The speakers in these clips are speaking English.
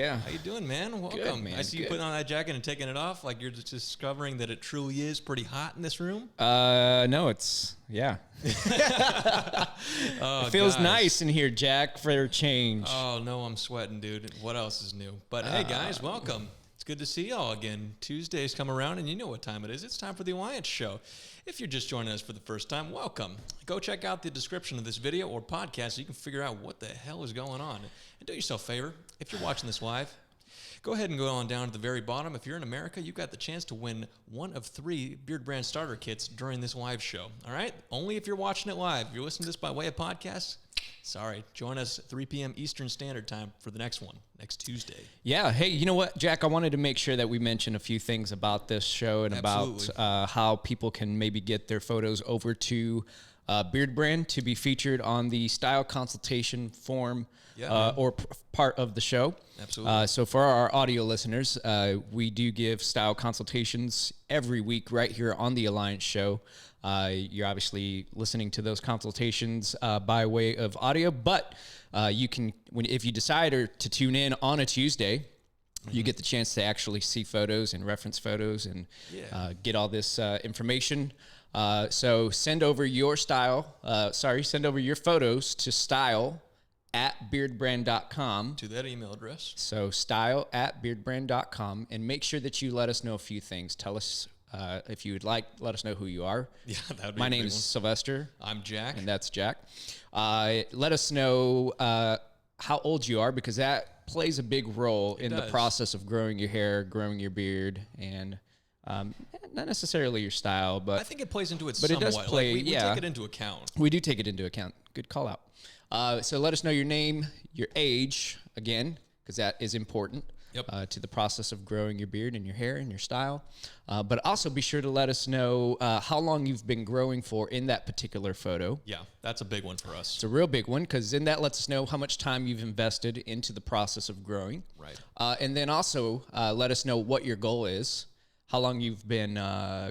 Yeah. How you doing, man? Welcome. Good, man. I see you putting on that jacket and taking it off like you're just discovering that it truly is pretty hot in this room. No, it's, yeah. It feels nice in here, Jack, for a change. Oh, no, I'm sweating, dude. What else is new? But hey, guys, welcome. It's good to see y'all again. Tuesdays come around, and you know what time it is. It's time for the Alliance Show. If you're just joining us for the first time, welcome. Go check out the description of this video or podcast so you can figure out what the hell is going on. And do yourself a favor, if you're watching this live, go ahead and go on down to the very bottom. If you're in America, you've got the chance to win one of 3 Beardbrand starter kits during this live show. All right? Only if you're watching it live. If you're listening to this by way of podcast, sorry. Join us 3 p.m. Eastern Standard Time for the next one, next Tuesday. Yeah. Hey, you know what, Jack? I wanted to make sure that we mention a few things about this show and about how people can maybe get their photos over to Beardbrand to be featured on the style consultation form or part of the show. Absolutely. So for our audio listeners, we do give style consultations every week right here on the Alliance Show. You're obviously listening to those consultations by way of audio, but you can, if you decide to tune in on a Tuesday, you get the chance to actually see photos and reference photos and get all this information. So send over your send over your photos to style@beardbrand.com. To that email address. So style@beardbrand.com, and make sure that you let us know a few things. Tell us if you would like, let us know who you are. Yeah, that would be My name is Sylvester. I'm Jack. And that's Jack. Let us know how old you are, because that plays a big role in the process of growing your hair, growing your beard, and not necessarily your style, but I think it plays into it but somewhat. It does play, we take it into account. We do take it into account. Good call out. So let us know your name, your age, again, because that is important to the process of growing your beard and your hair and your style. But also be sure to let us know how long you've been growing for in that particular photo. Yeah, that's a big one for us. It's a real big one, because then that lets us know how much time you've invested into the process of growing. Right. And then also let us know what your goal is, how long you've been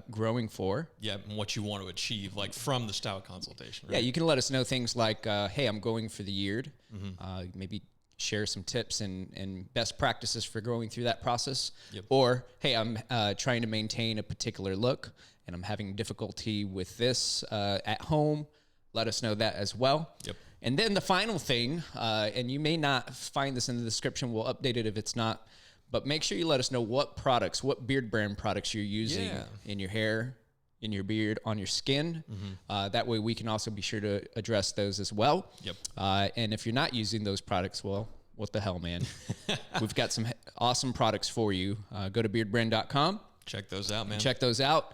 growing for. Yeah, and what you want to achieve, like from the style consultation. Right? Yeah, you can let us know things like, hey, I'm going for the year. Maybe share some tips and best practices for going through that process. Or, hey, I'm trying to maintain a particular look, and I'm having difficulty with this at home. Let us know that as well. And then the final thing, and you may not find this in the description, we'll update it if it's not, but make sure you let us know what Beardbrand products you're using in your hair, in your beard, on your skin. That way we can also be sure to address those as well. And if you're not using those products, well, what the hell, man? We've got some awesome products for you. Go to beardbrand.com. Check those out, man. Check those out.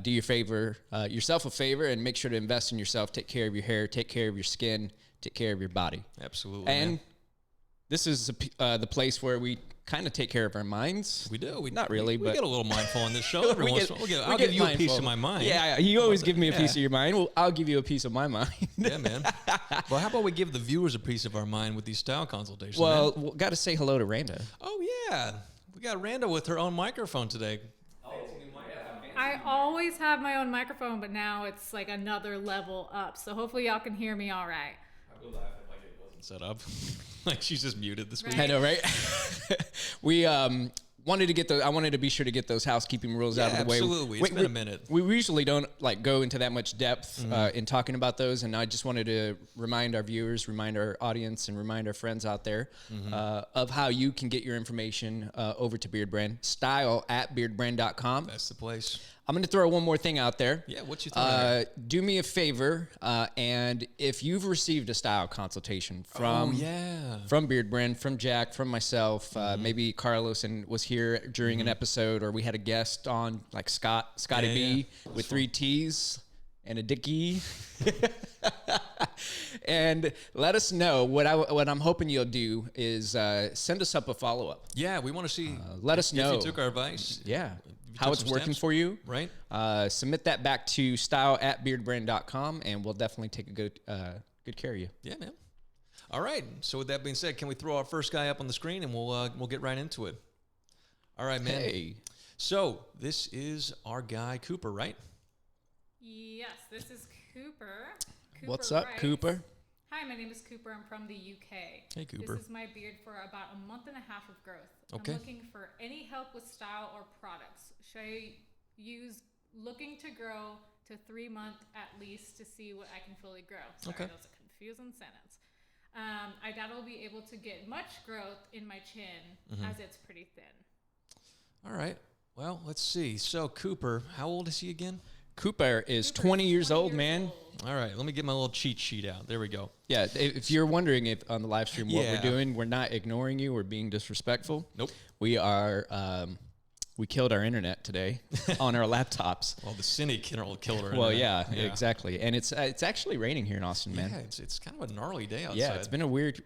Do yourself a favor, and make sure to invest in yourself. Take care of your hair, take care of your skin, take care of your body. Absolutely. And this is the place where we kind of take care of our minds. We do. Not really, we but get a little mindful on this show. Every once in a while. I'll give you a piece of my mind. Yeah, you always give me a piece of your mind. Well, I'll give you a piece of my mind. Yeah, man. Well, how about we give the viewers a piece of our mind with these style consultations? Well, got to say hello to Randa. Oh, yeah. We got Randa with her own microphone today. I always have my own microphone, but now it's like another level up. So hopefully y'all can hear me all right. I will laugh like it wasn't set up. Like she's just muted this week. I know, right? We wanted to get I wanted to be sure to get those housekeeping rules out of the way. Absolutely. It's been a minute. We usually don't go into that much depth in talking about those, and I just wanted to remind our viewers, remind our audience, and remind our friends out there of how you can get your information over to Beardbrand. Style@beardbrand.com. That's the place. I'm going to throw one more thing out there. Yeah, what you throwing? Do me a favor, and if you've received a style consultation from Beardbrand, from Jack, from myself, maybe Carlos was here during an episode, or we had a guest on, like Scotty B with 3 T's and a Dickie. And let us know. What I'm hoping you'll do is send us up a follow-up. Yeah, we want to see. Let us know if you took our advice. Yeah. How it's working for you. Right. Submit that back to style@beardbrand.com, and we'll definitely take a good care of you. Yeah, man. All right. So with that being said, can we throw our first guy up on the screen, and we'll get right into it. All right, man. Hey. So this is our guy Cooper, right? Yes, this is Cooper. What's up, writes, Cooper? Hi, my name is Cooper. I'm from the UK. Hey, Cooper. This is my beard for about a month and a half of growth. Okay. I'm looking for any help with style or products. Should I use looking to grow to 3 months at least to see what I can fully grow? Sorry, that was a confusing sentence. I doubt I'll be able to get much growth in my chin as it's pretty thin. All right. Well, let's see. So, Cooper, how old is he again? Cooper is 20 years old, man. All right, let me get my little cheat sheet out. There we go. Yeah, if you're wondering if on the live stream what Yeah. we're doing, we're not ignoring you or being disrespectful. Nope. We are, we killed our internet today on our laptops. Well, the cynic killed her. Well, yeah, exactly. And it's actually raining here in Austin, man. Yeah, it's kind of a gnarly day outside. Yeah, it's been a weird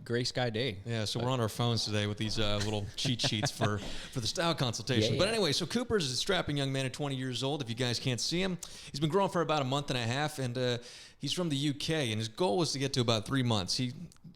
gray sky day. Yeah, so we're on our phones today with these little cheat sheets for the style consultation. Yeah, But yeah. anyway, so Cooper's a strapping young man at 20 years old. If you guys can't see him, he's been growing for about a month and a half, and he's from the UK, and his goal was to get to about 3 months.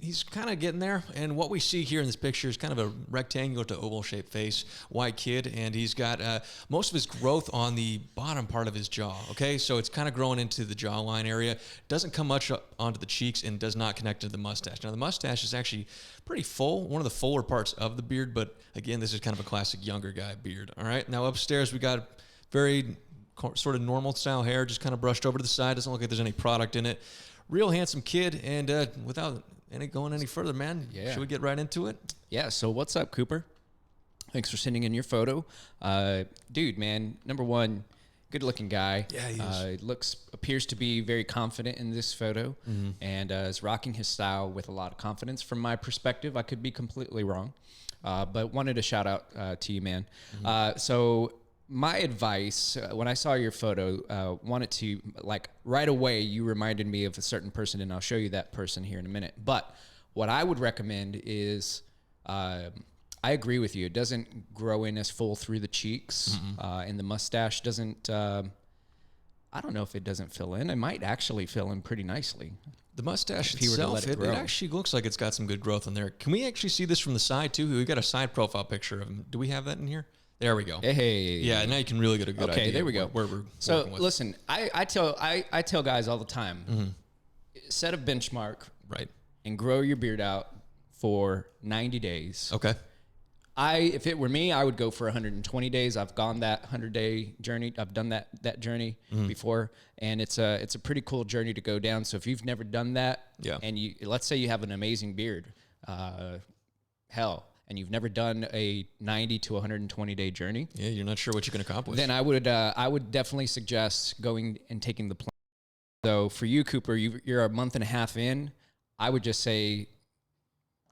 He's kind of getting there, and what we see here in this picture is kind of a rectangular to oval-shaped face, white kid, and he's got most of his growth on the bottom part of his jaw, okay? So it's kind of growing into the jawline area, doesn't come much up onto the cheeks, and does not connect to the mustache. Now, the mustache is actually pretty full, one of the fuller parts of the beard, but again, this is kind of a classic younger guy beard, all right? Now, upstairs, we got very sort of normal style hair, just kind of brushed over to the side, doesn't look like there's any product in it. Real handsome kid, and without going any further, man, should we get right into it? Yeah, so what's up, Cooper? Thanks for sending in your photo. Dude, man, number one, good-looking guy. Yeah, he is. Appears to be very confident in this photo, and is rocking his style with a lot of confidence. From my perspective, I could be completely wrong, but wanted to shout out to you, man. So my advice, when I saw your photo, wanted to, like, right away, you reminded me of a certain person, and I'll show you that person here in a minute. But what I would recommend is, I agree with you. It doesn't grow in as full through the cheeks, and the mustache doesn't, I don't know if it doesn't fill in. It might actually fill in pretty nicely. The mustache If he were to itself, let it it grow. actually looks like it's got some good growth in there. Can we actually see this from the side, too? We've got a side profile picture of him. Do we have that in here? There we go. Hey. Yeah, now you can really get a good idea. Okay, there we go. Where we're So working with. listen, I tell guys all the time, set a benchmark, Right. and grow your beard out for 90 days. Okay. If it were me, I would go for 120 days. I've gone that 100-day journey. I've done that journey before, and it's a pretty cool journey to go down. So if you've never done that, and let's say you have an amazing beard, and you've never done a 90 to 120-day journey, Yeah, you're not sure what you can accomplish. then I would definitely suggest going and taking the plan. So for you, Cooper, you're a month and a half in. I would just say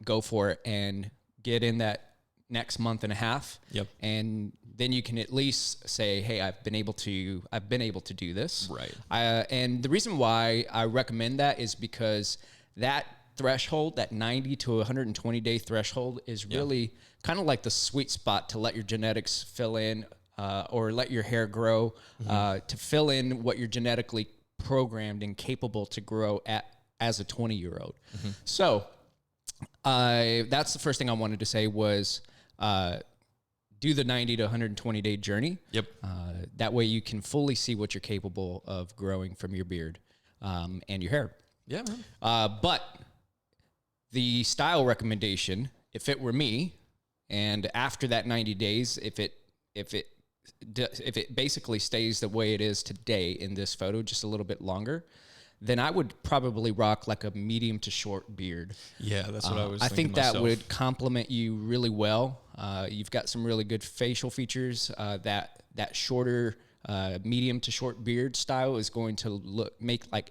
go for it and get in that next month and a half. Yep. And then you can at least say, hey, I've been able to do this. Right. And the reason why I recommend that is because that threshold, that 90 to 120 day threshold, is really kind of like the sweet spot to let your genetics fill in, or let your hair grow, to fill in what you're genetically programmed and capable to grow as a 20-year-old. So that's the first thing I wanted to say was do the 90 to 120 day journey. Yep. That way you can fully see what you're capable of growing from your beard and your hair. Yeah, man. But the style recommendation, if it were me, and after that 90 days, if it basically stays the way it is today in this photo, just a little bit longer, then I would probably rock like a medium to short beard. Yeah, that's what I was I thinking think that myself. would complement you really well. You've got some really good facial features. That shorter, medium to short beard style is going to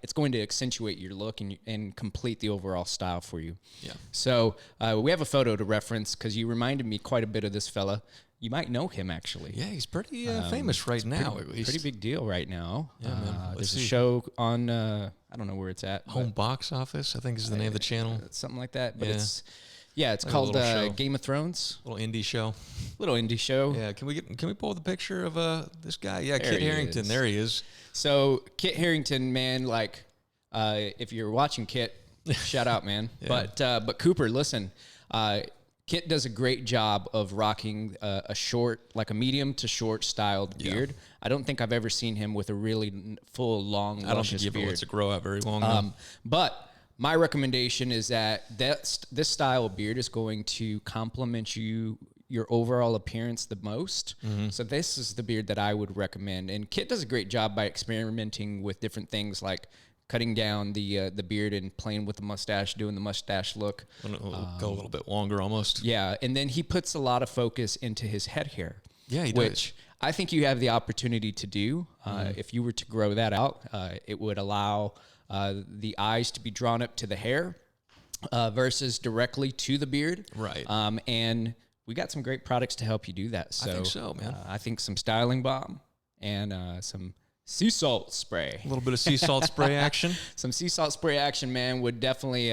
it's going to accentuate your look and complete the overall style for you. Yeah. So we have a photo to reference because you reminded me quite a bit of this fella. You might know him actually. Yeah, he's pretty famous right now, at least. Pretty big deal right now. Yeah, man. There's see. a show on, I don't know where it's at. Home Box Office, I think is the name of the channel. Something like that. But Yeah. it's Like a called little show. Game of Thrones. Little indie show. Little indie show. Yeah, can we pull the picture of this guy? Yeah, There Kit he Harington. is. There he is. So Kit Harington, man, like if you're watching Kit, shout out, man. Yeah. But Cooper, listen, Kit does a great job of rocking a short, like a medium to short styled beard. I don't think I've ever seen him with a really full, long, I don't think luscious he ever beard. lets it grow out very long. though. But my recommendation is that this style of beard is going to complement your overall appearance the most. So this is the beard that I would recommend. And Kit does a great job by experimenting with different things like cutting down the beard and playing with the mustache, doing the mustache look. Go a little bit longer almost. Yeah, and then he puts a lot of focus into his head hair. Yeah, he which does. I think you have the opportunity to do. If you were to grow that out, it would allow the eyes to be drawn up to the hair versus directly to the beard. Right. And we got some great products to help you do that. So, I think so, man. I think some styling balm and some sea salt spray. A little bit of sea salt spray action. Some sea salt spray action, man, would definitely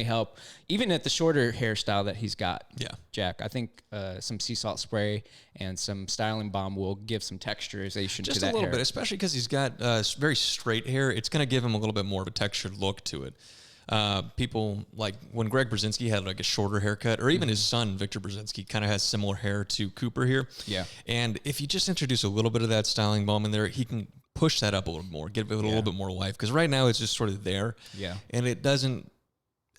help. Even at the shorter hairstyle that he's got. Yeah. Jack, I think some sea salt spray and some styling balm will give some texturization Just to that a little hair. bit, especially because he's got very straight hair. It's going to give him a little bit more of a textured look to it. People like when Greg Brzezinski had like a shorter haircut, or even his son Victor Brzezinski kind of has similar hair to Cooper here. Yeah. And if you just introduce a little bit of that styling balm in there, he can push that up a little more, give it a little bit more life. Because right now it's just sort of there. Yeah. And it doesn't.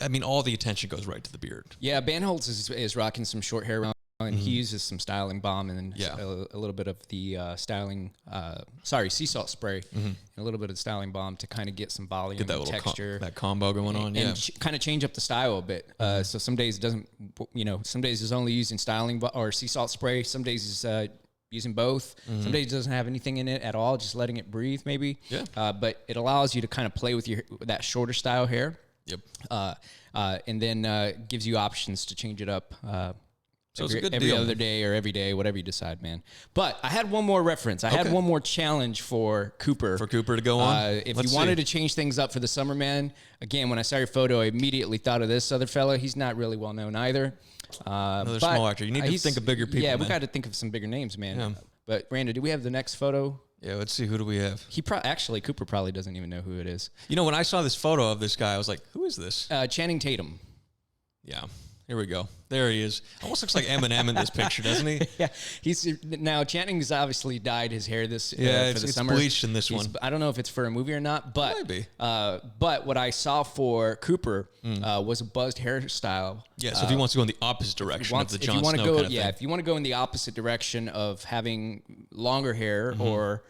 I mean, all the attention goes right to the beard. Yeah, Banholz is rocking some short hair, and he uses some styling balm and Yeah. a little bit of the sea salt spray, and a little bit of styling balm to kind of get some volume, Get that and little texture, that combo going on. and kind of change up the style a bit. So some days it doesn't, some days it's only using styling or sea salt spray. Some days it's using both. Some days it doesn't have anything in it at all, just letting it breathe maybe. Yeah. But it allows you to kind of play with that shorter style hair. Yep. And then gives you options to change it up. So it's a good every deal, other man. day or every day, whatever you decide, man. But I had one more reference. I had one more challenge for Cooper. For Cooper to go on? If Let's you wanted see. to change things up for the summer, man, again, when I saw your photo, I immediately thought of this other fella. He's not really well known either. Another but small actor. You need to think of bigger people, Yeah, we man. got to think of some bigger names, man. Yeah. But Randa, do we have the next photo? Yeah, let's see. Who do we have? Actually, Cooper probably doesn't even know who it is. You know, when I saw this photo of this guy, I was like, who is this? Channing Tatum. Yeah. Here we go. There he is. Almost looks like Eminem in this picture, doesn't he? Yeah, now Channing's obviously dyed his hair this for it's the summer. bleached in this one. I don't know if it's for a movie or not, but Maybe. But what I saw for Cooper was a buzzed hairstyle. Yeah, so if he wants to go in the opposite direction of the Jon Snow kind of thing. if you want to go in the opposite direction of having longer hair or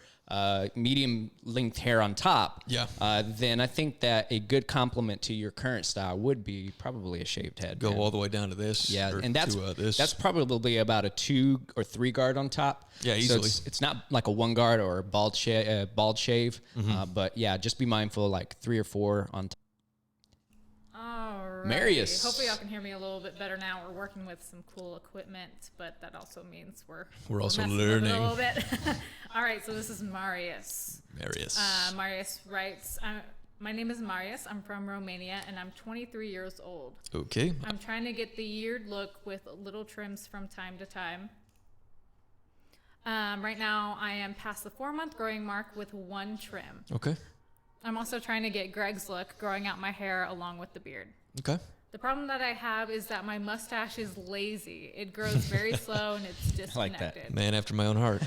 medium length hair on top, then I think that a good complement to your current style would be probably a shaved head. Go man. all the way down to this. Yeah, or and that's to, this. that's probably about a 2 or 3 guard on top. Yeah, So easily. it's not like a 1 guard or a bald shave. But yeah, just be mindful like 3 or 4 on top. All right. Marius. Hopefully y'all can hear me a little bit better now. We're working with some cool equipment, but that also means we're also messing with it learning. a little bit. All right, so this is Marius. Marius. Marius writes, my name is Marius. I'm from Romania, and I'm 23 years old. Okay. I'm trying to get the yeared look with little trims from time to time. Right now, I am past the 4-month growing mark with 1 trim. Okay. I'm also trying to get Greg's look, growing out my hair along with the beard. Okay. The problem that I have is that my mustache is lazy. It grows very slow and it's like that. disconnected. Man after my own heart.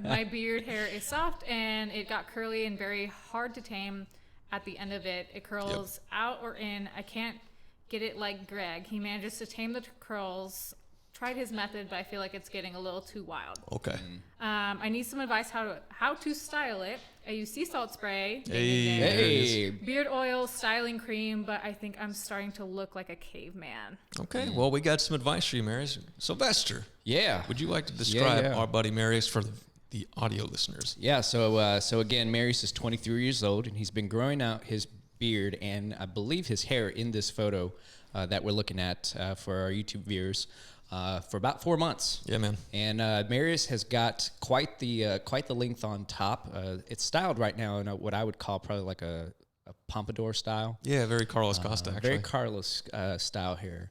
My beard hair is soft and it got curly and very hard to tame at the end of it. It curls out or in. I can't get it like Greg. He manages to tame the curls. Tried his method, but I feel like it's getting a little too wild. Okay. I need some advice how to style it. I use sea salt spray, Hey. beard oil, styling cream, but I think I'm starting to look like a caveman. Okay. Well, we got some advice for you, Marius. Sylvester, Yeah. would you like to describe yeah. our buddy Marius for the audio listeners? Yeah, so again, Marius is 23 years old, and he's been growing out his beard and I believe his hair in this photo that we're looking at for our YouTube viewers for about 4 months. Yeah, man. And Marius has got quite the length on top. It's styled right now in what I would call probably like a pompadour style. Yeah, very Carlos Costa, actually. Very Carlos style hair.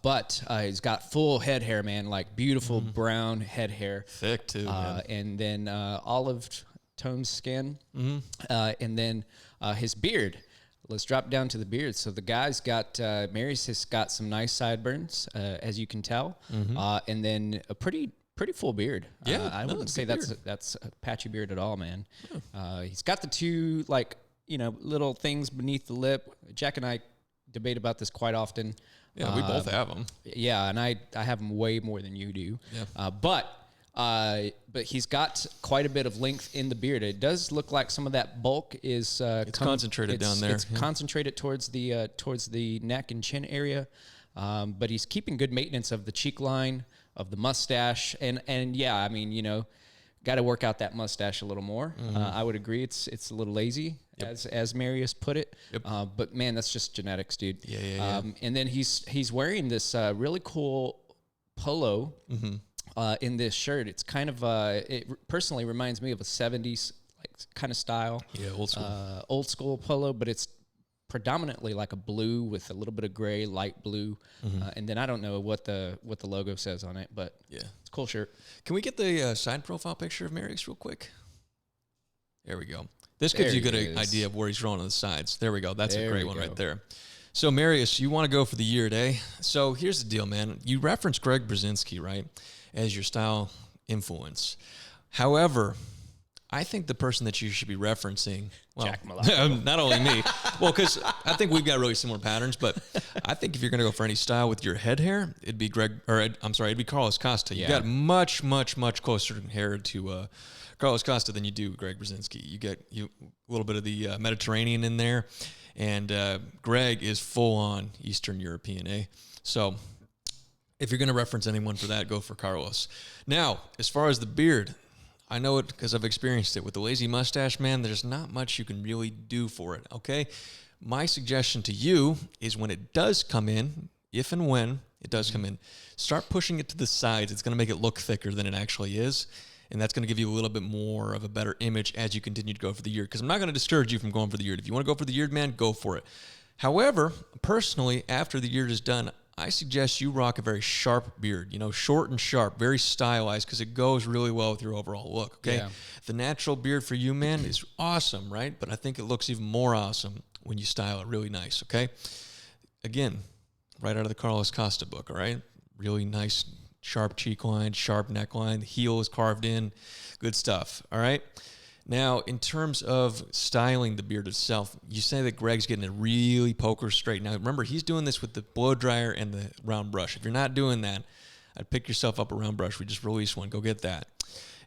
But he's got full head hair, man, like beautiful brown head hair. Thick, too, man. And then olive tone skin. And then his beard. Let's drop down to the beard. So the guy's got, Marius has got some nice sideburns, as you can tell. And then a pretty full beard. Yeah, I no, wouldn't it's say good that's a patchy beard at all, man. He's got the 2 like little things beneath the lip. Jack and I debate about this quite often. Yeah, we both have them. Yeah, and I have them way more than you do. Yeah. But he's got quite a bit of length in the beard. It does look like some of that bulk is concentrated down there. It's concentrated towards the neck and chin area. But he's keeping good maintenance of the cheek line, of the mustache, and yeah, I mean, got to work out that mustache a little more. I would agree. It's a little lazy, as Marius put it. Yep. But man, that's just genetics, dude. Yeah. And then he's wearing this really cool polo in this shirt. It's kind of it personally reminds me of a 70s kind of style. Yeah, old school polo, but it's predominantly like a blue with a little bit of gray, light blue, and then I don't know what the logo says on it, but yeah, it's a cool shirt. Can we get the side profile picture of Marius real quick? There we go. This gives you a good idea of where he's rolling on the sides. There we go. That's a great one right there. So Marius, you want to go for the year, eh? So here's the deal, man. You referenced Greg Brzezinski, right, as your style influence. However, I think the person that you should be referencing, well, Jack Milocco. Not only me, well, because I think we've got really similar patterns, but I think if you're going to go for any style with your head hair, it'd be it'd be Carlos Costa. You got much, much, much closer hair to Carlos Costa than you do Greg Brzezinski. You get a little bit of the Mediterranean in there, and Greg is full on Eastern European, eh? So if you're going to reference anyone for that, go for Carlos. Now, as far as the beard, I know it because I've experienced it. With the lazy mustache, man, there's not much you can really do for it, okay? My suggestion to you is when it does come in, if and when it does come in, start pushing it to the sides. It's going to make it look thicker than it actually is, and that's going to give you a little bit more of a better image as you continue to go for the year, because I'm not going to discourage you from going for the year. If you want to go for the year, man, go for it. However, personally, after the year is done, I suggest you rock a very sharp beard, short and sharp, very stylized, because it goes really well with your overall look, okay? Yeah. The natural beard for you, man, is awesome, right? But I think it looks even more awesome when you style it really nice, okay? Again, right out of the Carlos Costa book, all right? Really nice, sharp cheek line, sharp neckline, the heel is carved in, good stuff, all right? Now, in terms of styling the beard itself, you say that Greg's getting it really poker straight. Now, remember, he's doing this with the blow dryer and the round brush. If you're not doing that, I'd pick yourself up a round brush. We just released one. Go get that.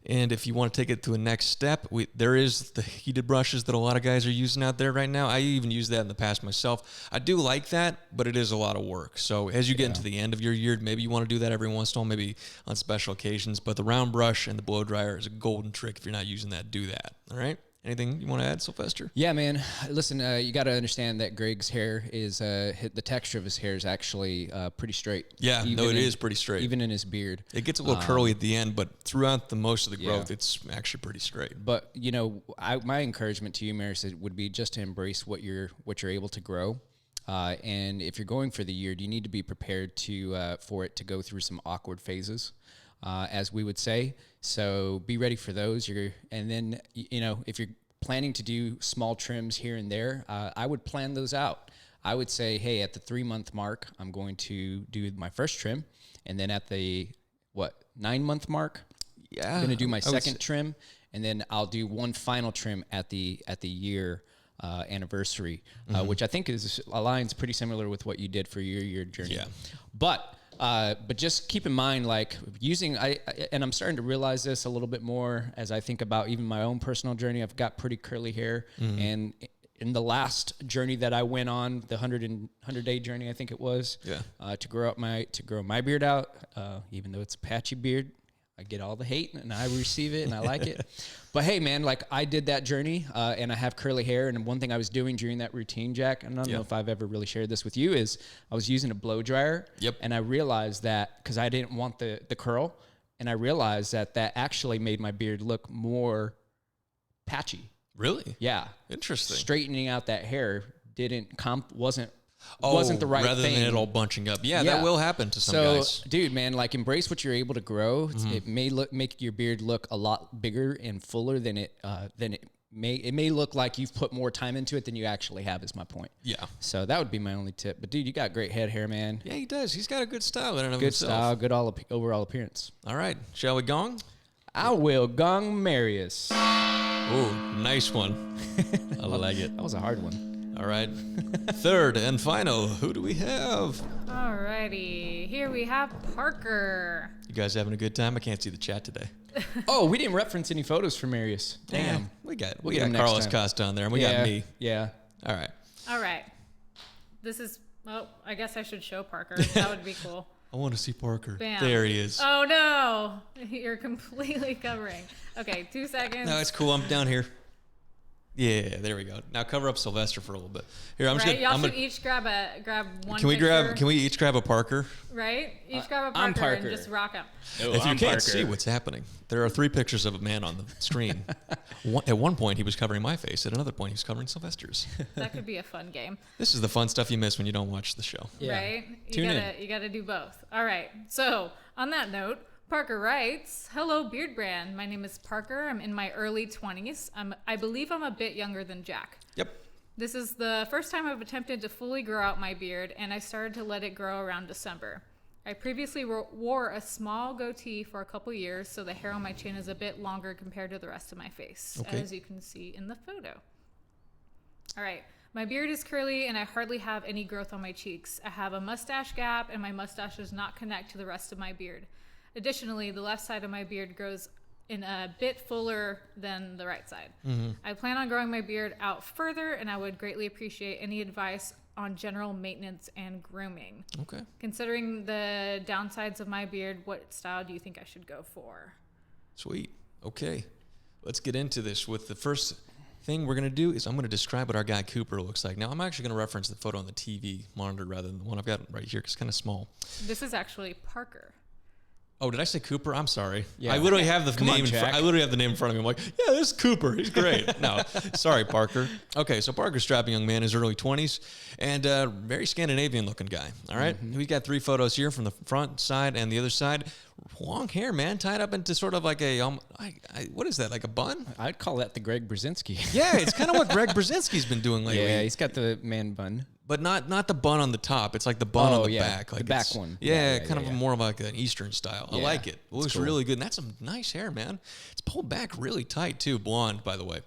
And if you want to take it to a next step, there is the heated brushes that a lot of guys are using out there right now. I even used that in the past myself. I do like that, but it is a lot of work. So as you get into the end of your year, maybe you want to do that every once in a while, maybe on special occasions. But the round brush and the blow dryer is a golden trick. If you're not using that, do that. All right? Anything you want to add, Sylvester? Yeah, man. Listen, you got to understand that Greg's hair is the texture of his hair is actually pretty straight. Yeah, it is pretty straight. Even in his beard. It gets a little curly at the end, but throughout the most of the growth, it's actually pretty straight. But my encouragement to you, Marius, would be just to embrace what you're able to grow. And if you're going for the year, you need to be prepared for it to go through some awkward phases. As we would say. So be ready for those. And then, if you're planning to do small trims here and there, I would plan those out. I would say, hey, at the 3-month mark, I'm going to do my first trim. And then at the, 9-month mark, I'm going to do my second trim. And then I'll do one final trim at the year anniversary, which I think aligns pretty similar with what you did for your year journey. Yeah. But just keep in mind, like and I'm starting to realize this a little bit more as I think about even my own personal journey. I've got pretty curly hair, and in the last journey that I went on, the 100-day journey, I think it was, to grow my beard out, even though it's a patchy beard. I get all the hate and I receive it and I like it. But hey, man, like I did that journey and I have curly hair. And one thing I was doing during that routine, Jack, and I don't know if I've ever really shared this with you, is I was using a blow dryer. Yep. And I realized that because I didn't want the curl, and I realized that actually made my beard look more patchy. Really? Yeah. Interesting. Straightening out that hair wasn't the right rather thing. Than it all bunching up. Yeah, that will happen to some guys. So, dude, man, like embrace what you're able to grow. It may make your beard look a lot bigger and fuller than it may look like you've put more time into it than you actually have, is my point. Yeah. So that would be my only tip. But dude, you got great head hair, man. Yeah, he does. He's got a good style in and of Good himself. style, good overall appearance. All right. Shall we gong? I will gong Marius. Ooh, nice one. I like it. That was a hard one. All right. Third and final, who do we have? Alrighty, here we have Parker. You guys having a good time? I can't see the chat today. Oh, we didn't reference any photos for Marius. Damn. We got get him next Carlos time. Costa on there, and we got me. Yeah. All right. All right. This is, well, I guess I should show Parker. That would be cool. I want to see Parker. Bam. There he is. Oh, no. You're completely covering. Okay, 2 seconds. No, it's cool. I'm down here. Yeah, there we go. Now cover up Sylvester for a little bit. Here, I'm just gonna. Y'all should each grab one. Can we picture, Can we each grab a Parker? Right? Each grab a I'm Parker Parker. and just rock them. Oh, If you I'm can't Parker. see what's happening, there are 3 pictures of a man on the screen. At one point, he was covering my face. At another point, he was covering Sylvester's. That could be a fun game. This is the fun stuff you miss when you don't watch the show. Yeah. Right? Tune You gotta do both. All right. So on that note, Parker writes, "Hello, Beardbrand. My name is Parker. I'm in my early 20s. I believe I'm a bit younger than Jack. Yep. This is the first time I've attempted to fully grow out my beard, and I started to let it grow around December. I previously wore a small goatee for a couple years, so the hair on my chin is a bit longer compared to the rest of my face, as you can see in the photo. All right. My beard is curly, and I hardly have any growth on my cheeks. I have a mustache gap, and my mustache does not connect to the rest of my beard. Additionally, the left side of my beard grows in a bit fuller than the right side. I plan on growing my beard out further, and I would greatly appreciate any advice on general maintenance and grooming. Okay. Considering the downsides of my beard, what style do you think I should go for?" Sweet. Okay. Let's get into this. With the first thing we're going to do is I'm going to describe what our guy Cooper looks like. Now, I'm actually going to reference the photo on the TV monitor rather than the one I've got right here because it's kind of small. This is actually Parker. Oh, did I say Cooper? I'm sorry. Yeah. I literally have the Come on, name. Jack. I literally have the name in front of me. I'm like, yeah, this is Cooper. He's great. No, sorry, Parker. Okay, so Parker's a strapping young man, his early 20s, and very Scandinavian-looking guy. All right, We've got 3 photos here from the front side and the other side. Long hair, man, tied up into sort of like a what is that? Like a bun? I'd call that the Greg Brzezinski. Yeah, it's kind of what Greg Brzezinski's been doing lately. Yeah, he's got the man bun. But not the bun on the top. It's like the bun on the back. Like the back it's- one. Yeah, Yeah, kind of yeah. more of like an Eastern style. I Yeah, like it. It it's looks cool. really good. And that's some nice hair, man. It's pulled back really tight too. Blonde, by the way.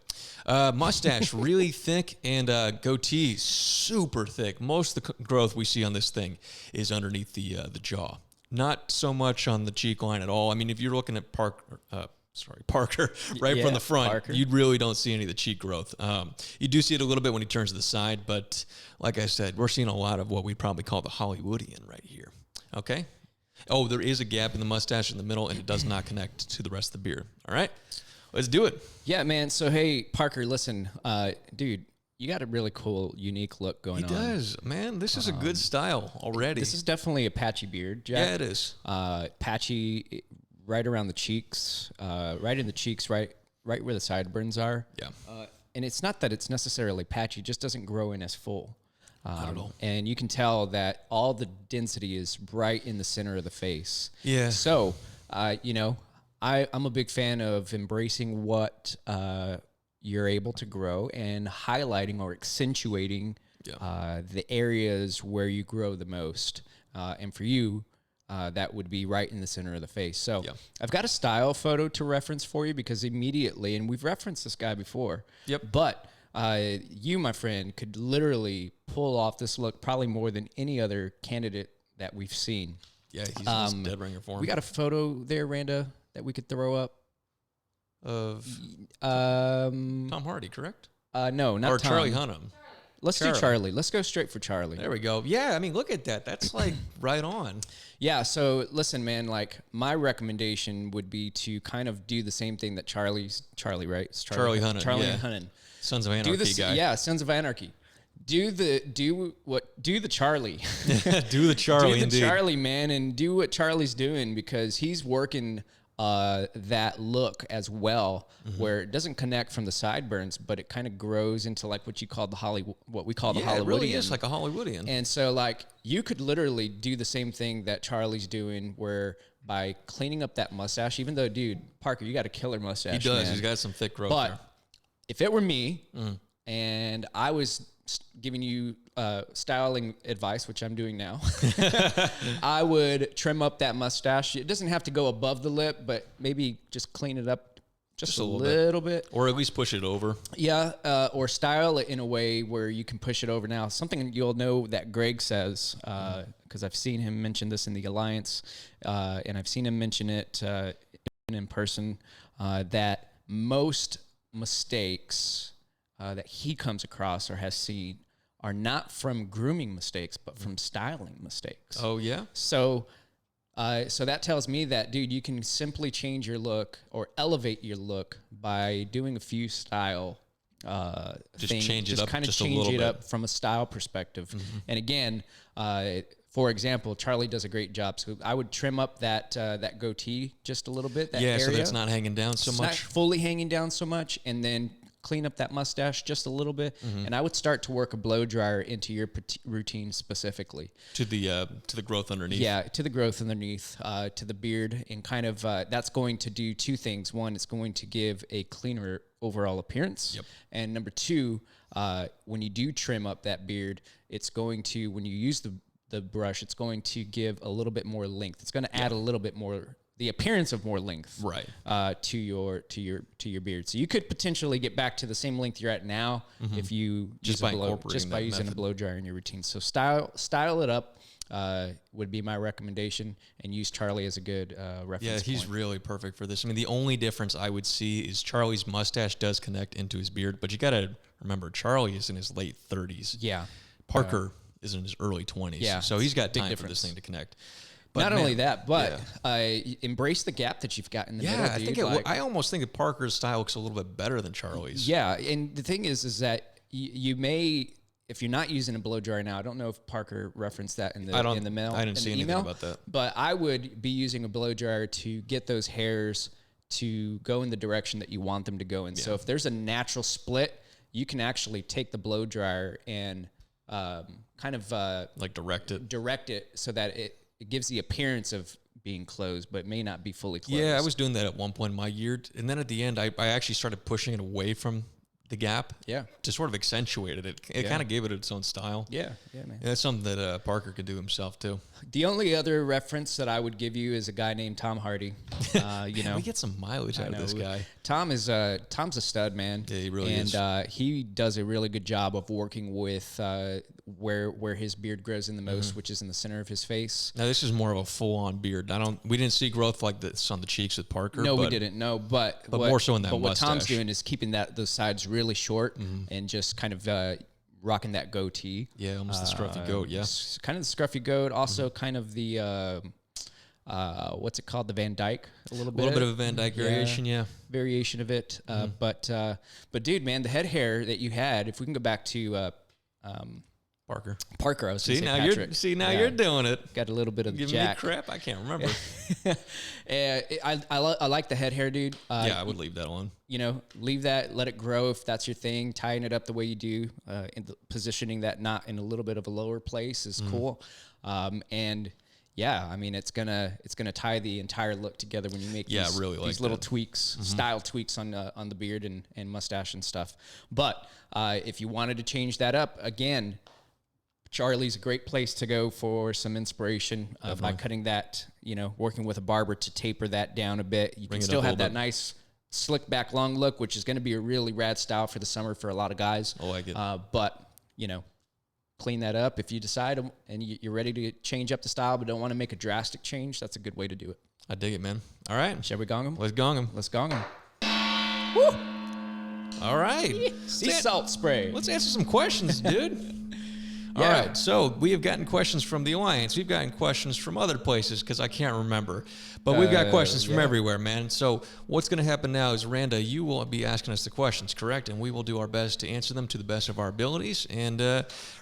Mustache really thick, and goatee super thick. Most of the growth we see on this thing is underneath the jaw. Not so much on the cheek line at all. I mean, if you're looking at Parker right Yeah, from the front, Parker. you really don't see any of the cheek growth. You do see it a little bit when he turns to the side, but like I said, we're seeing a lot of what we'd probably call the Hollywoodian right here. Okay? Oh, there is a gap in the mustache in the middle, and it does not connect to the rest of the beard. All right? Let's do it. Yeah, man. So, hey, Parker, listen, dude, you got a really cool, unique look going He on. does. Man, this is a good style already. This is definitely a patchy beard, Jack. Yeah, it is. Patchy right around the cheeks, right in the cheeks, right where the sideburns are. Yeah. And it's not that it's necessarily patchy, it just doesnn't grow in as full. Not at all. And you can tell that all the density is right in the center of the face. Yeah. So, I'm a big fan of embracing what you're able to grow and highlighting or accentuating the areas where you grow the most. And for you, that would be right in the center of the face. So I've got a style photo to reference for you because immediately, and we've referenced this guy before. Yep. But you, my friend, could literally pull off this look probably more than any other candidate that we've seen. Yeah, he's in dead ringer form. We got a photo there, Randa, that we could throw up. Of Tom Hardy, correct? No, not Or Tom. Charlie Hunnam. Let's do Charlie. Let's go straight for Charlie. There we go. Yeah, I mean, look at that. That's like right on. Yeah, so listen, man, like my recommendation would be to kind of do the same thing that Charlie, right? It's Charlie Hunnam, Charlie yeah. and Hunnam. Sons of Anarchy guy. Yeah, Sons of Anarchy. Do the Charlie. Do the Charlie, do the indeed. Charlie, man, and do what Charlie's doing because he's working that look as well, where it doesn't connect from the sideburns, but it kind of grows into like what we call the Hollywoodian. It really is like a Hollywoodian. And so, like, you could literally do the same thing that Charlie's doing, where by cleaning up that mustache, even though, dude, Parker, you got a killer mustache. He does. Man. He's got some thick growth But there. if it were me and I was giving you styling advice, which I'm doing now, I would trim up that mustache. It doesn't have to go above the lip, but maybe just clean it up just a little bit. Or at least push it over. Yeah, or style it in a way where you can push it over. Now, something you'll know that Greg says, because I've seen him mention this in the Alliance, and I've seen him mention it in person, that most mistakes that he comes across or has seen are not from grooming mistakes, but from styling mistakes. Oh, yeah? So that tells me that, dude, you can simply change your look or elevate your look by doing a few style things. Change it up kind of just a change little it bit. up from a style perspective. And again, for example, Charlie does a great job. So I would trim up that goatee just a little bit. That area, so that it's not hanging down so it's much. not fully hanging down so much, and then clean up that mustache just a little bit. And I would start to work a blow dryer into your routine specifically. To the growth underneath. Yeah, to the growth underneath, to the beard, and kind of that's going to do two things. One, it's going to give a cleaner overall appearance. Yep. And number two, when you do trim up that beard, it's going to, when you use the brush, it's going to give a little bit more length. It's going to add a little bit more, the appearance of more length, right, to your beard. So you could potentially get back to the same length you're at now if you using a blow dryer in your routine. So style it up would be my recommendation, and use Charlie as a good reference. Yeah, he's really perfect for this. I mean, the only difference I would see is Charlie's mustache does connect into his beard, but you got to remember Charlie is in his late 30s. Yeah, Parker is in his early 20s. Yeah, so he's got time difference for this thing to connect. But not only that, but embrace the gap that you've got in the middle. I think I almost think that Parker's style looks a little bit better than Charlie's. Yeah, and the thing is that you may, if you're not using a blow dryer now, I don't know if Parker referenced that in the mail. I didn't see anything about that. But I would be using a blow dryer to get those hairs to go in the direction that you want them to go in. Yeah. So if there's a natural split, you can actually take the blow dryer and kind of like direct it so that it gives the appearance of being closed, but may not be fully closed. Yeah, I was doing that at one point in my year. And then at the end, I actually started pushing it away from the gap. Yeah. To sort of accentuated it. It kind of gave it its own style. Yeah, man. And that's something that Parker could do himself, too. The only other reference that I would give you is a guy named Tom Hardy. We get some mileage out of this guy. Tom's a stud, man. Yeah, he really is. And he does a really good job of working with where his beard grows in the most, which is in the center of his face. Now, this is more of a full-on beard. We didn't see growth like this on the cheeks with Parker. No, we didn't. No, but more so in that mustache. What Tom's doing is keeping those sides really short and just kind of rocking that goatee. Yeah, almost the scruffy goat. Yeah, kind of the scruffy goat. Also, kind of the what's it called? The Van Dyke. A little bit of a Van Dyke variation. Yeah, variation of it. But dude, man, the head hair that you had. If we can go back to Parker. I was now Patrick. You're doing it. Got a little bit of Give Jack. Me crap. I can't remember. I like the head hair, dude. I would leave that alone. Leave that, let it grow if that's your thing. Tying it up the way you do, positioning that knot in a little bit of a lower place is cool. And yeah, I mean, it's gonna tie the entire look together when you make these little tweaks, style tweaks on the beard and mustache and stuff. But if you wanted to change that up again, Charlie's a great place to go for some inspiration by cutting that, working with a barber to taper that down a bit. You can still have that nice slick back long look, which is going to be a really rad style for the summer for a lot of guys. I like it. But, clean that up. If you decide and you're ready to change up the style but don't want to make a drastic change, that's a good way to do it. I dig it, man. All right. Shall we gong him? Let's gong him. Let's gong him. Woo! All right. Sea salt spray. Let's answer some questions, dude. All right, so we have gotten questions from the Alliance. We've gotten questions from other places because I can't remember. But we've got questions from everywhere, man. So what's going to happen now is, Randa, you will be asking us the questions, correct? And we will do our best to answer them to the best of our abilities. And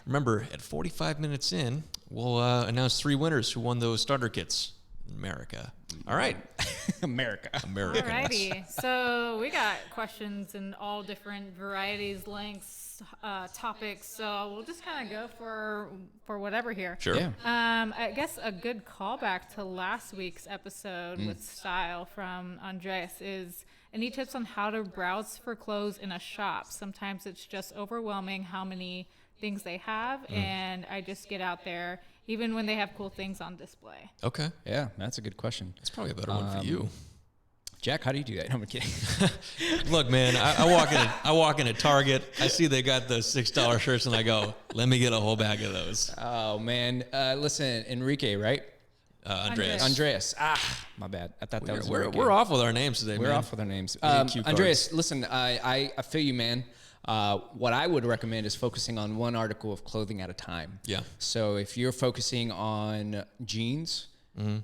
remember, at 45 minutes in, we'll announce 3 winners who won those starter kits in America. All right. America. Alrighty. So we got questions in all different varieties, lengths, topics. So we'll just kind of go for whatever here. Sure. Yeah. I guess a good callback to last week's episode with style from Andreas is any tips on how to browse for clothes in a shop. Sometimes it's just overwhelming how many things they have, and I just get out there even when they have cool things on display. Okay. Yeah, that's a good question. That's probably a better one for you. Jack, how do you do that? No, I'm kidding. Look, man, I walk in a Target. I see they got the $6 shirts, and I go, let me get a whole bag of those. Oh, man. Listen, Enrique, right? Andreas. My bad. I thought that was Enrique. We're off with our names today, man. We're off with our names. Andreas, listen, I feel you, man. What I would recommend is focusing on one article of clothing at a time. Yeah. So if you're focusing on jeans,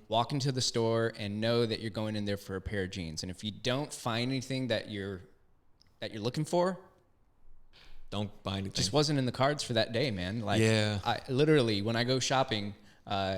walk into the store and know that you're going in there for a pair of jeans. And if you don't find anything that you're looking for, don't buy anything. Just wasn't in the cards for that day, man. Like, I literally, when I go shopping,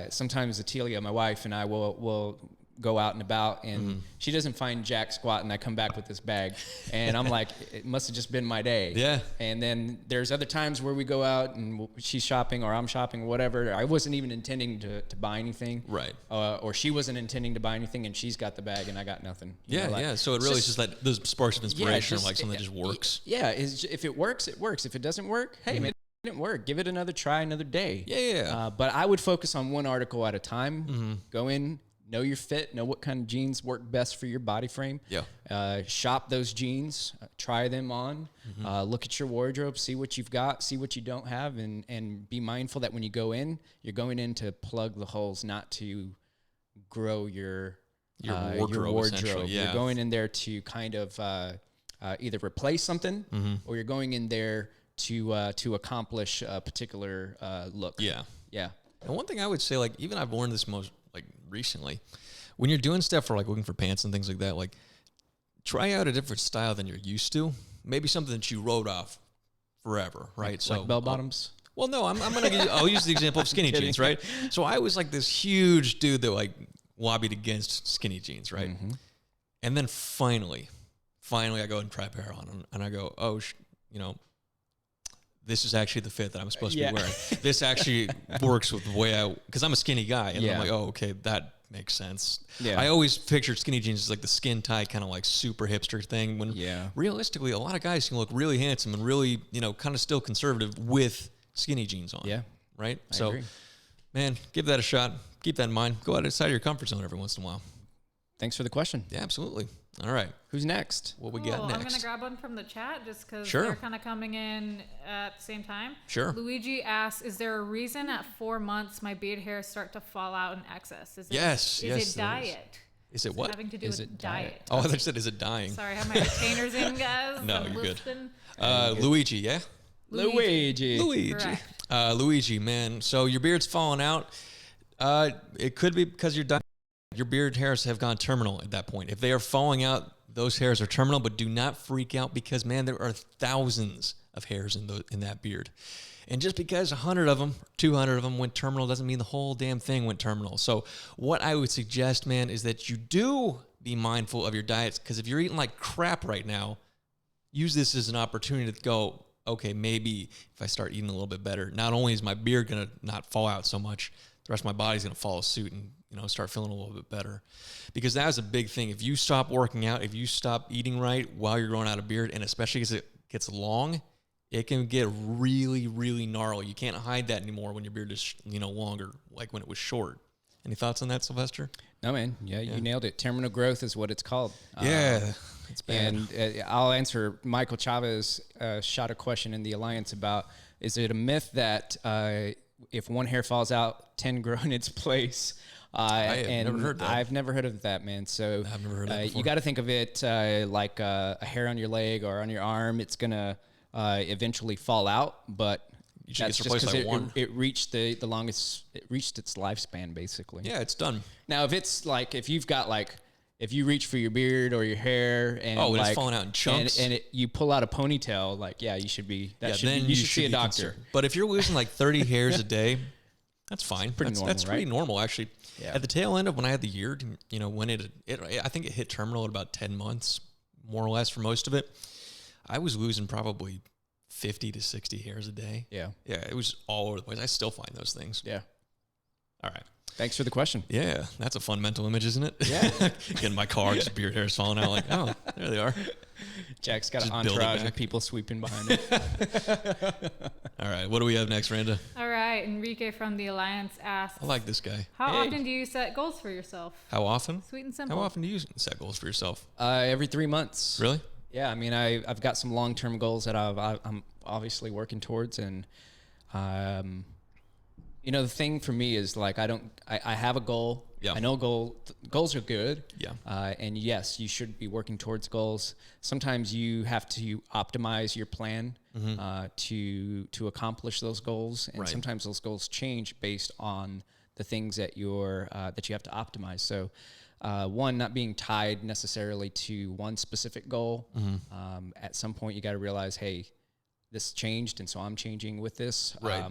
sometimes Atilia, my wife, and I will go out and about, and she doesn't find jack squat, and I come back with this bag, and I'm like, it must have just been my day. Yeah. And then there's other times where we go out and she's shopping or I'm shopping or whatever. I wasn't even intending to buy anything. Right. Or she wasn't intending to buy anything, and she's got the bag and I got nothing. Yeah. So it really is just like those sparks of inspiration, like something that just works. Yeah. If it works, it works. If it doesn't work, hey, man. Didn't work. Give it another try, another day. Yeah. But I would focus on one article at a time. Go in, know your fit, know what kind of jeans work best for your body frame. Yeah. Shop those jeans, try them on, look at your wardrobe, see what you've got, see what you don't have, and be mindful that when you go in, you're going in to plug the holes, not to grow your wardrobe. Yeah. You're going in there to kind of either replace something, or you're going in there to accomplish a particular look. Yeah. Yeah. And one thing I would say, like, even I've learned this most like recently, when you're doing stuff for like looking for pants and things like that, like try out a different style than you're used to. Maybe something that you wrote off forever, right? Like bell bottoms. Well, no, I'll use the example of skinny jeans, right? So I was like this huge dude that like lobbied against skinny jeans, right? And then finally I go and try a pair on, and I go, oh, this is actually the fit that I'm supposed to be wearing. This actually works with the way because I'm a skinny guy. And I'm like, oh, okay, that makes sense. Yeah. I always pictured skinny jeans as like the skin tight, kind of like super hipster thing. When realistically, a lot of guys can look really handsome and really, kind of still conservative with skinny jeans on. Yeah. Right? I agree. Man, give that a shot. Keep that in mind. Go outside of your comfort zone every once in a while. Thanks for the question. Yeah, absolutely. All right. Who's next? What we got next? I'm going to grab one from the chat just because they're kind of coming in at the same time. Sure. Luigi asks, is there a reason at 4 months my beard hairs start to fall out in excess? Is it diet? Is it what? Having to do with diet. Oh, I thought you said, is it dying? Sorry, I have my retainers in, guys. No, you're good. Luigi, yeah? Luigi. Luigi, man. So your beard's falling out. It could be because you're dying. Your beard hairs have gone terminal at that point. If they are falling out, those hairs are terminal, but do not freak out because, man, there are thousands of hairs in that beard. And just because 100 of them, 200 of them went terminal doesn't mean the whole damn thing went terminal. So what I would suggest, man, is that you do be mindful of your diets, because if you're eating like crap right now, use this as an opportunity to go, okay, maybe if I start eating a little bit better, not only is my beard going to not fall out so much, the rest of my body's going to follow suit and start feeling a little bit better. Because that is a big thing. If you stop working out, if you stop eating right while you're growing out a beard, and especially as it gets long, it can get really, really gnarly. You can't hide that anymore when your beard is, longer, like when it was short. Any thoughts on that, Sylvester? No, man. Yeah, you nailed it. Terminal growth is what it's called. Yeah, it's bad. And I'll answer. Michael Chavez shot a question in the Alliance about, is it a myth that if one hair falls out, 10 grow in its place? Never heard that. I've never heard of that, man. So I've never heard that before. You got to think of it like a hair on your leg or on your arm. It's going to eventually fall out, but that's just because it reached the longest, it reached its lifespan, basically. Yeah, it's done. Now, if you've got if you reach for your beard or your hair and it's falling out in chunks, and you pull out a ponytail, you should be. You should see a doctor. But if you're losing like 30 hairs a day, that's fine. That's pretty normal, actually. Yeah. At the tail end of when I had the year, when I think it hit terminal at about 10 months, more or less for most of it, I was losing probably 50 to 60 hairs a day. Yeah. Yeah, it was all over the place. I still find those things. Yeah. All right. Thanks for the question. Yeah, that's a fun mental image, isn't it? Yeah. Get in my car, just beard hairs falling out, like, oh, there they are. Jack's got an entourage of people sweeping behind him. All right, what do we have next, Randa? All right. guy, Enrique from the Alliance, asks, I like this guy. how often do you set goals for yourself? How often? Sweet and simple. How often do you set goals for yourself? Every 3 months. Really? Yeah, I mean, I've got some long-term goals that I'm obviously working towards, and the thing for me is like I have a goal. Yeah. I know goals are good. Yeah. And yes, you should be working towards goals. Sometimes you have to optimize your plan to accomplish those goals, and sometimes those goals change based on the things that you have to optimize. So. One, not being tied necessarily to one specific goal. At some point, you got to realize, hey, this changed, and so I'm changing with this. Right.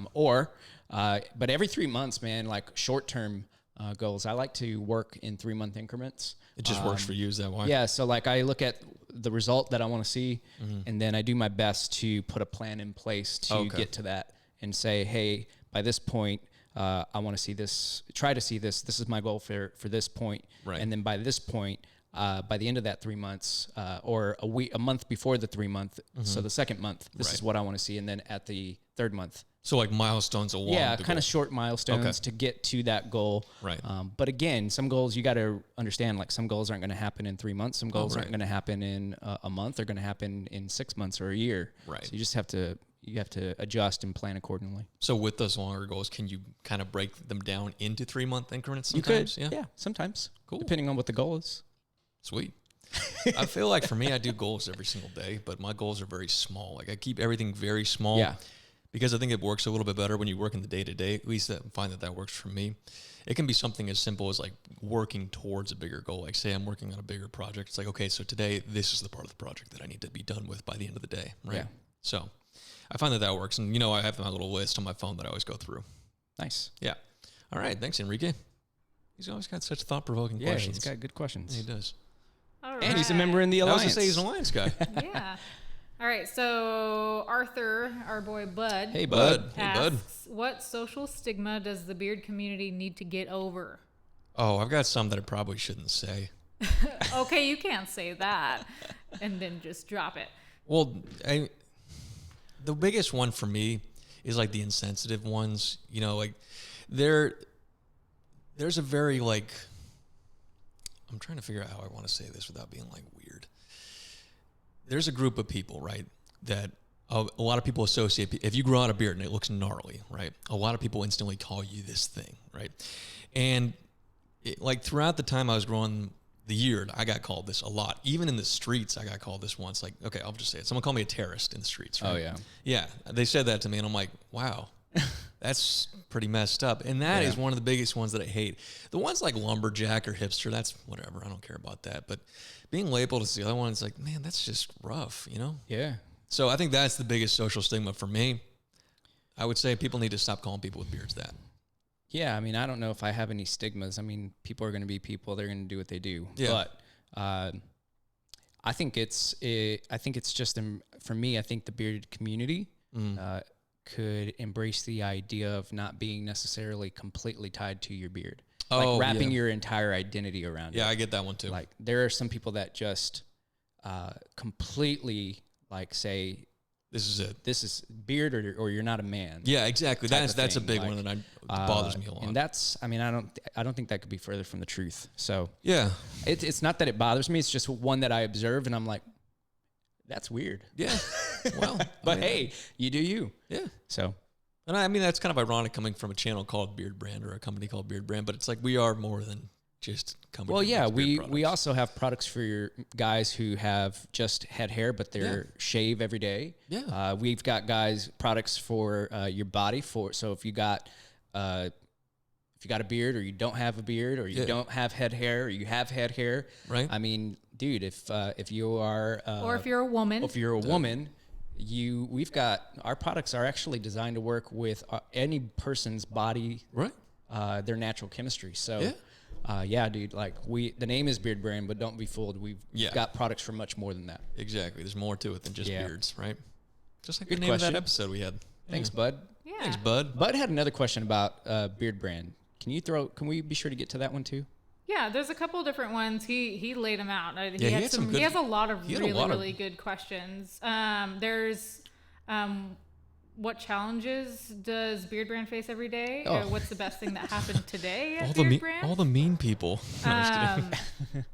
But every 3 months, man, like short-term goals, I like to work in 3-month increments. It just works for you, is that why? Yeah, so like I look at the result that I want to see, and then I do my best to put a plan in place to get to that and say, hey, by this point, I want to see this, try to see this. This is my goal for this point. Right. And then by this point, by the end of that 3 months, or a month before the 3 month, so the second month, this is what I want to see. And then at the third month. So like milestones along the kind goal. of short milestones to get to that goal. Right. But again, some goals you got to understand, like some goals aren't going to happen in 3 months. Some goals aren't going to happen in a month. They're going to happen in 6 months or a year. Right. So you just have to adjust and plan accordingly. So with those longer goals, can you kind of break them down into 3 month increments sometimes? You could. Yeah, sometimes. Cool. Depending on what the goal is. Sweet. I feel like for me, I do goals every single day, but my goals are very small. Like I keep everything very small. Yeah. Because I think it works a little bit better when you work in the day-to-day. At least I find that works for me. It can be something as simple as like working towards a bigger goal. Like say I'm working on a bigger project. It's like, okay, so today this is the part of the project that I need to be done with by the end of the day, right? Yeah. So I find that works. And, I have my little list on my phone that I always go through. Nice. Yeah. All right. Thanks, Enrique. He's always got such thought-provoking questions. He's got good questions. He does. All right. And he's a member in the Alliance. I was going to say he's an Alliance guy. Yeah. All right, so Arthur, our boy Bud. Hey, Bud. Asks, what social stigma does the beard community need to get over? Oh, I've got some that I probably shouldn't say. Okay, you can't say that and then just drop it. Well, the biggest one for me is like the insensitive ones. Like there's a very like, I'm trying to figure out how I want to say this without being like weird. There's a group of people, right, that a lot of people associate. If you grow out a beard and it looks gnarly, right, a lot of people instantly call you this thing, right? And like throughout the time I was growing the beard, I got called this a lot. Even in the streets, I got called this once. Like, okay, I'll just say it. Someone called me a terrorist in the streets, right? Oh, yeah. Yeah, they said that to me, and I'm like, wow. That's pretty messed up. And that is one of the biggest ones that I hate. The ones like lumberjack or hipster, that's whatever. I don't care about that. But being labeled as the other one, it's like, man, that's just rough, Yeah. So I think that's the biggest social stigma for me. I would say people need to stop calling people with beards that. Yeah, I mean, I don't know if I have any stigmas. I mean, people are going to be people. They're going to do what they do. Yeah. But I think it's just, for me, I think the bearded community could embrace the idea of not being necessarily completely tied to your beard. Like wrapping your entire identity around it. Yeah, I get that one too. Like there are some people that just completely like say, this is it. This is beard or you're not a man. Yeah, exactly. That's a big one that bothers me a lot. And that's, I mean, I don't think that could be further from the truth. So yeah, it's not that it bothers me. It's just one that I observe and I'm like, that's weird. Yeah. Well, but hey, you do you. Yeah. So. And I mean, that's kind of ironic coming from a channel called Beardbrand or a company called Beardbrand, but it's like we are more than just a company. Well, yeah, we also have products for your guys who have just head hair, but they're shave every day. Yeah. We've got products for your body so if you got a beard or you don't have a beard or you don't have head hair or you have head hair. Right. I mean, dude, if you are or if you're a woman. If you're a woman, we've got our products are actually designed to work with any person's body, right? Their natural chemistry. So, dude, like the name is Beardbrand, but don't be fooled. We've got products for much more than that. Exactly. There's more to it than just beards, right? Just like Good the name question. of that episode we had. Thanks, Bud. Yeah. Thanks, Bud. Bud had another question about Beardbrand. Can we be sure to get to that one too? Yeah, there's a couple different ones. He laid them out. He has a lot of really good questions. There's what challenges does Beardbrand face every day? Oh. Or what's the best thing that happened today at all Beardbrand? the mean people. No, I'm just kidding.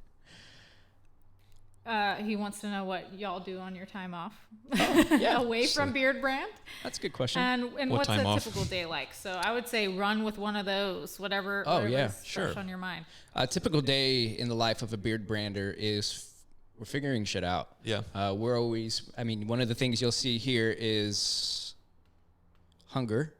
He wants to know what y'all do on your time off, yeah. away from Beardbrand. That's a good question. And What what's a time off? typical day like? So I would say run with one of those, whatever yeah, is fresh on your mind. A typical day in the life of a beard brander is we're figuring shit out. Yeah. We're always, I mean, one of the things you'll see here is hunger.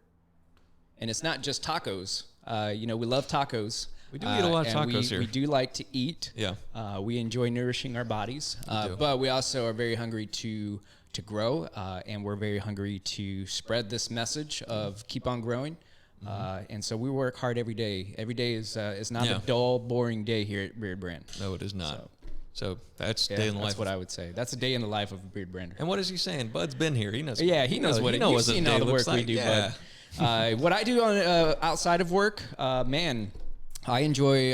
And it's not just tacos. We love tacos. We do eat a lot of and tacos here. We do like to eat. Yeah. We enjoy nourishing our bodies. But we also are very hungry to grow. And we're very hungry to spread this message of keep on growing. And so we work hard every day. Every day is not a dull, boring day here at Beardbrand. No, it is not. So that's day in the life. That's what I would say. That's a day in the life of a beard brander. And what is he saying? Bud's been here. He knows. Yeah, he knows what it is. You've seen all the work we do, Bud. What I do on outside of work, man, I enjoy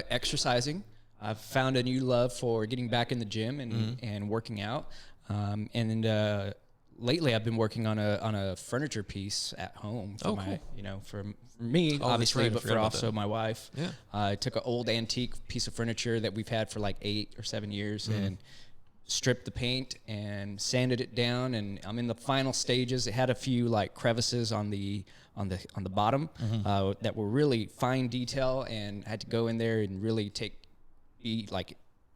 exercising. I've found a new love for getting back in the gym and working out. Lately, I've been working on a furniture piece at home for for me, obviously, but for also my wife. Yeah. I took an old antique piece of furniture that we've had for like 8 or 7 years and stripped the paint and sanded it down, and I'm in the final stages. It had a few like crevices on the bottom that were really fine detail, and had to go in there and really be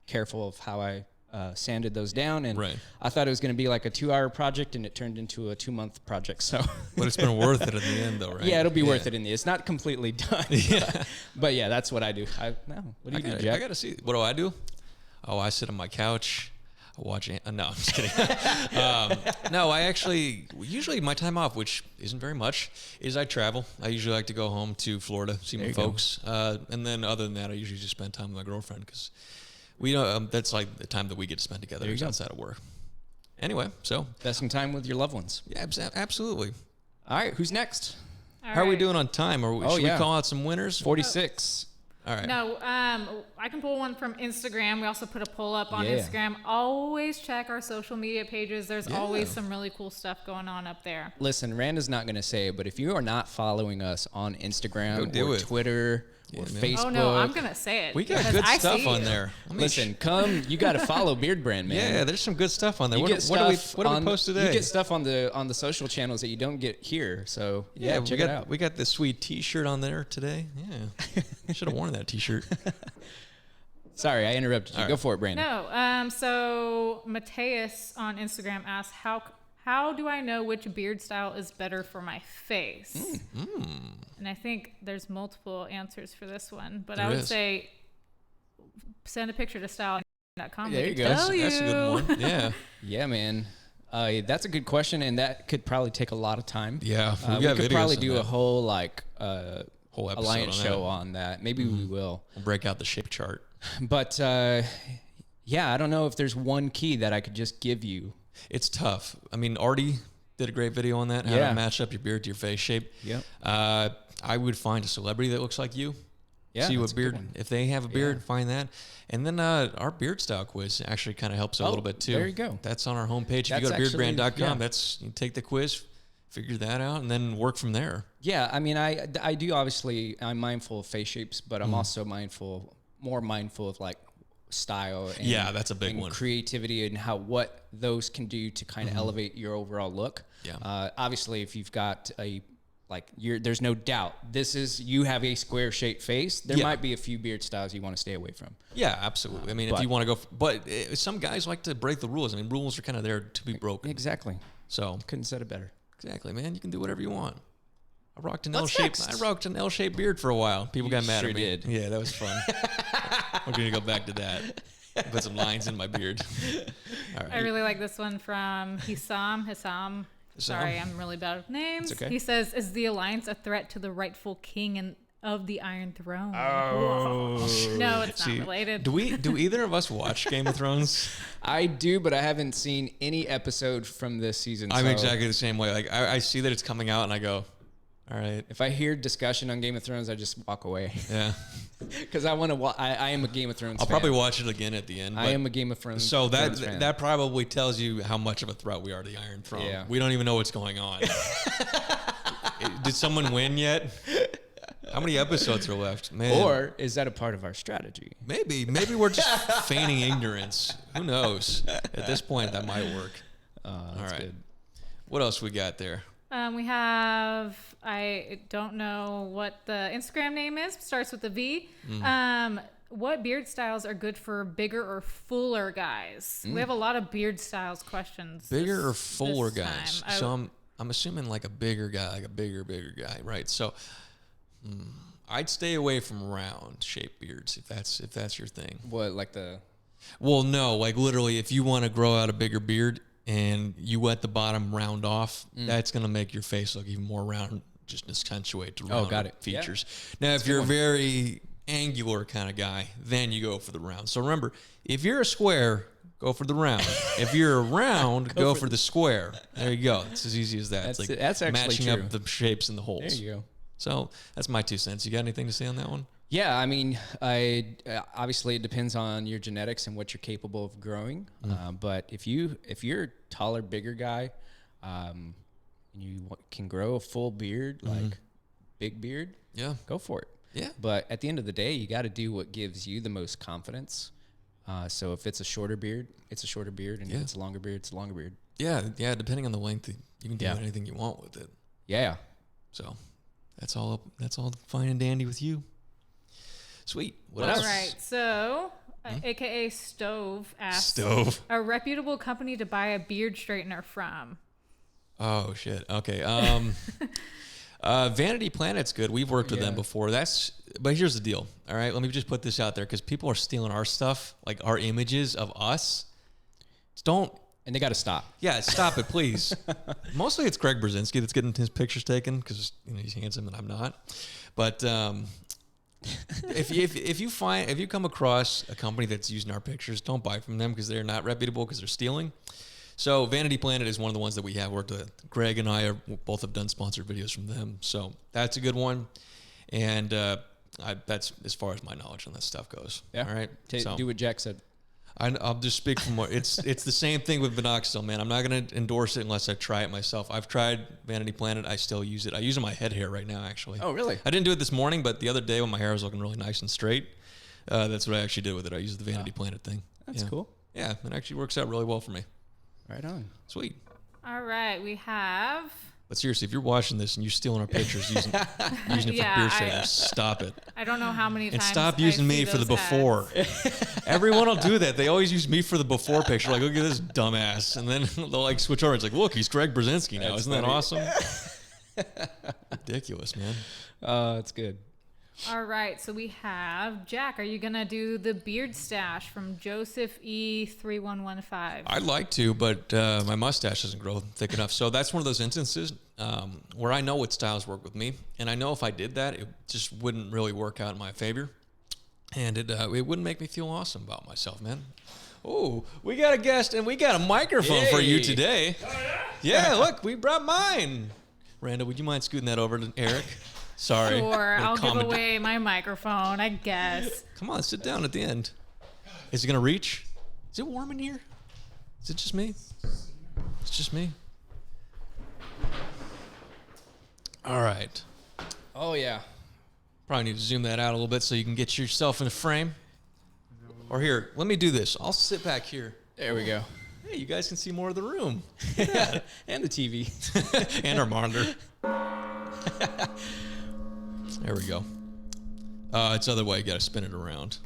careful of how I sanded those down, and I thought it was going to be like a 2-hour project, and it turned into a 2-month project. So, but it's been worth it in the end, though, right? Yeah, it'll be worth it in the end. It's not completely done. But yeah, that's what I do. What do you do, Jack? I gotta see. What do I do? Oh, I sit on my couch. I watch. No, I'm just kidding. No, I actually usually my time off, which isn't very much, is I travel. I usually like to go home to Florida, see my folks, and then other than that, I usually just spend time with my girlfriend because. That's like the time that we get to spend together outside of work. Anyway, so. Spend time with your loved ones. Yeah, absolutely. All right, who's next? How are we doing on time? Should we call out some winners? 46. All right. No, I can pull one from Instagram. We also put a poll up on Instagram. Always check our social media pages. There's always some really cool stuff going on up there. Listen, Randa's not going to say it, but if you are not following us on Instagram or Twitter or Facebook. Oh, no, I'm going to say it. We got good stuff on there. Listen, you got to follow Beardbrand, man. Yeah, there's some good stuff on there. What do we post today? You get stuff on the social channels that you don't get here. So, check it out. We got this sweet T-shirt on there today. Yeah. I should have worn that T-shirt. Sorry, I interrupted you. Go for it, Brandon. No. So Mateus on Instagram asked, how do I know which beard style is better for my face? And I think there's multiple answers for this one, but I would say send a picture to style.com. There you go. That's a good one. Yeah. Yeah, man. That's a good question, and that could probably take a lot of time. Yeah. We could probably do a whole whole alliance show on that. Maybe we will. We'll break out the shape chart. But I don't know if there's one key that I could just give you. It's tough. I mean, Artie did a great video on that, how to match up your beard to your face shape. Yep. I would find a celebrity that looks like you. Yeah, see what beard, if they have a beard, find that. And then our beard style quiz actually kind of helps a little bit too. There you go. That's on our homepage. If you go to beardbrand.com, you take the quiz, figure that out, and then work from there. Yeah, I mean, I do obviously, I'm mindful of face shapes, but I'm also more mindful of like style and that's a big one. Creativity and what those can do to kind of elevate your overall look. Yeah. Obviously, if you've got there's no doubt you have a square shaped face. There might be a few beard styles you want to stay away from. Yeah, absolutely. I mean, if you want to go, but some guys like to break the rules. I mean, rules are kind of there to be broken. Exactly. So couldn't said it better. Exactly, man. You can do whatever you want. I rocked an L-shaped beard for a while. People got mad at me. Did. Yeah, that was fun. We're gonna go back to that. Put some lines in my beard. All right. I really like this one from Hissam. Sorry, I'm really bad with names. It's okay. He says, "Is the alliance a threat to the rightful king of the Iron Throne?" Oh, no, it's not related. Do either of us watch Game of Thrones? I do, but I haven't seen any episode from this season. I'm exactly the same way. Like I see that it's coming out, and I go, All right. If I hear discussion on Game of Thrones, I just walk away. Yeah. Because I want to. I am a Game of Thrones. I'll fan. probably watch it again at the end. I am a Game of Thrones. So Thrones fan. that probably tells you how much of a threat we are to the Iron Throne. Yeah. We don't even know what's going on. Did someone win yet? How many episodes are left? Man. Or is that a part of our strategy? Maybe we're just feigning ignorance. Who knows? At this point, that might work. That's All right. good. What else we got there? We have, I don't know what the Instagram name is, starts with a V. What beard styles are good for bigger or fuller guys? We have a lot of beard styles questions. Bigger or fuller guys? Time. So I'm assuming like a bigger guy, like a bigger guy, right? So I'd stay away from round shaped beards if that's your thing. What, like the? Well, no, like literally, if you want to grow out a bigger beard and you let the bottom round off, that's gonna make your face look even more round, just accentuate the round got it. features. Yeah. Now, if you're a very angular kind of guy, then you go for the round. So remember, if you're a square, go for the round. If you're a round, go for the square. There you go. It's as easy as that. It's like that's actually matching true. up the shapes and the holes. There you go. So that's my 2 cents. You got anything to say on that one? Yeah, I mean, obviously it depends on your genetics and what you're capable of growing. But if you're a taller, bigger guy, and you can grow a full beard, like big beard, Yeah. go for it. Yeah. But at the end of the day, you got to do what gives you the most confidence. So if it's a shorter beard, it's a shorter beard, and if it's a longer beard, it's a longer beard. Yeah. Depending on the length, you can do anything you want with it. Yeah. So that's all fine and dandy with you. Sweet. What else? All right. So, AKA Stove asks, Stove. a reputable company to buy a beard straightener from. Oh shit. Okay. Vanity Planet's good. We've worked with them before. But here's the deal. All right. Let me just put this out there because people are stealing our stuff, like our images of us. And they got to stop. Yeah, stop it, please. Mostly it's Greg Brzezinski that's getting his pictures taken because he's handsome and I'm not. But if you come across a company that's using our pictures, don't buy from them because they're not reputable because they're stealing. So Vanity Planet is one of the ones that we have worked with. Greg and I both have done sponsored videos from them, so that's a good one. And that's as far as my knowledge on that stuff goes. Yeah. All right. Do what Jack said. I'll just speak from what it's the same thing with Minoxidil, man. I'm not going to endorse it unless I try it myself. I've tried Vanity Planet. I still use it. I use it on my head hair right now, actually. Oh, really? I didn't do it this morning, but the other day when my hair was looking really nice and straight, that's what I actually did with it. I used the Vanity Planet thing. That's cool. Yeah, it actually works out really well for me. Right on. Sweet. All right. We have... But seriously, if you're watching this and you're stealing our pictures using it for beer shaders, stop it. I don't know how many times. And stop using me for the before. Everyone will do that. They always use me for the before picture. Like, look at this dumbass. And then they'll like switch over. It's like, look, he's Greg Brzezinski now. Isn't that awesome? Ridiculous, man. It's good. All right. So we have Jack. Are you going to do the beard stash from Joseph E3115? I'd like to, but my mustache doesn't grow thick enough. So that's one of those instances where I know what styles work with me. And I know if I did that, it just wouldn't really work out in my favor. And it wouldn't make me feel awesome about myself, man. Oh, we got a guest and we got a microphone for you today. Oh, yeah? Yeah, look, we brought mine. Randa, would you mind scooting that over to Eric? Sorry. Sure, I'll give away my microphone, I guess. Come on, sit down at the end. Is it going to reach? Is it warm in here? Is it just me? It's just me. All right. Oh, yeah. Probably need to zoom that out a little bit so you can get yourself in the frame. Or here, let me do this. I'll sit back here. There we go. Hey, you guys can see more of the room. Yeah. And the TV. And our monitor. There we go. It's the other way. You got to spin it around.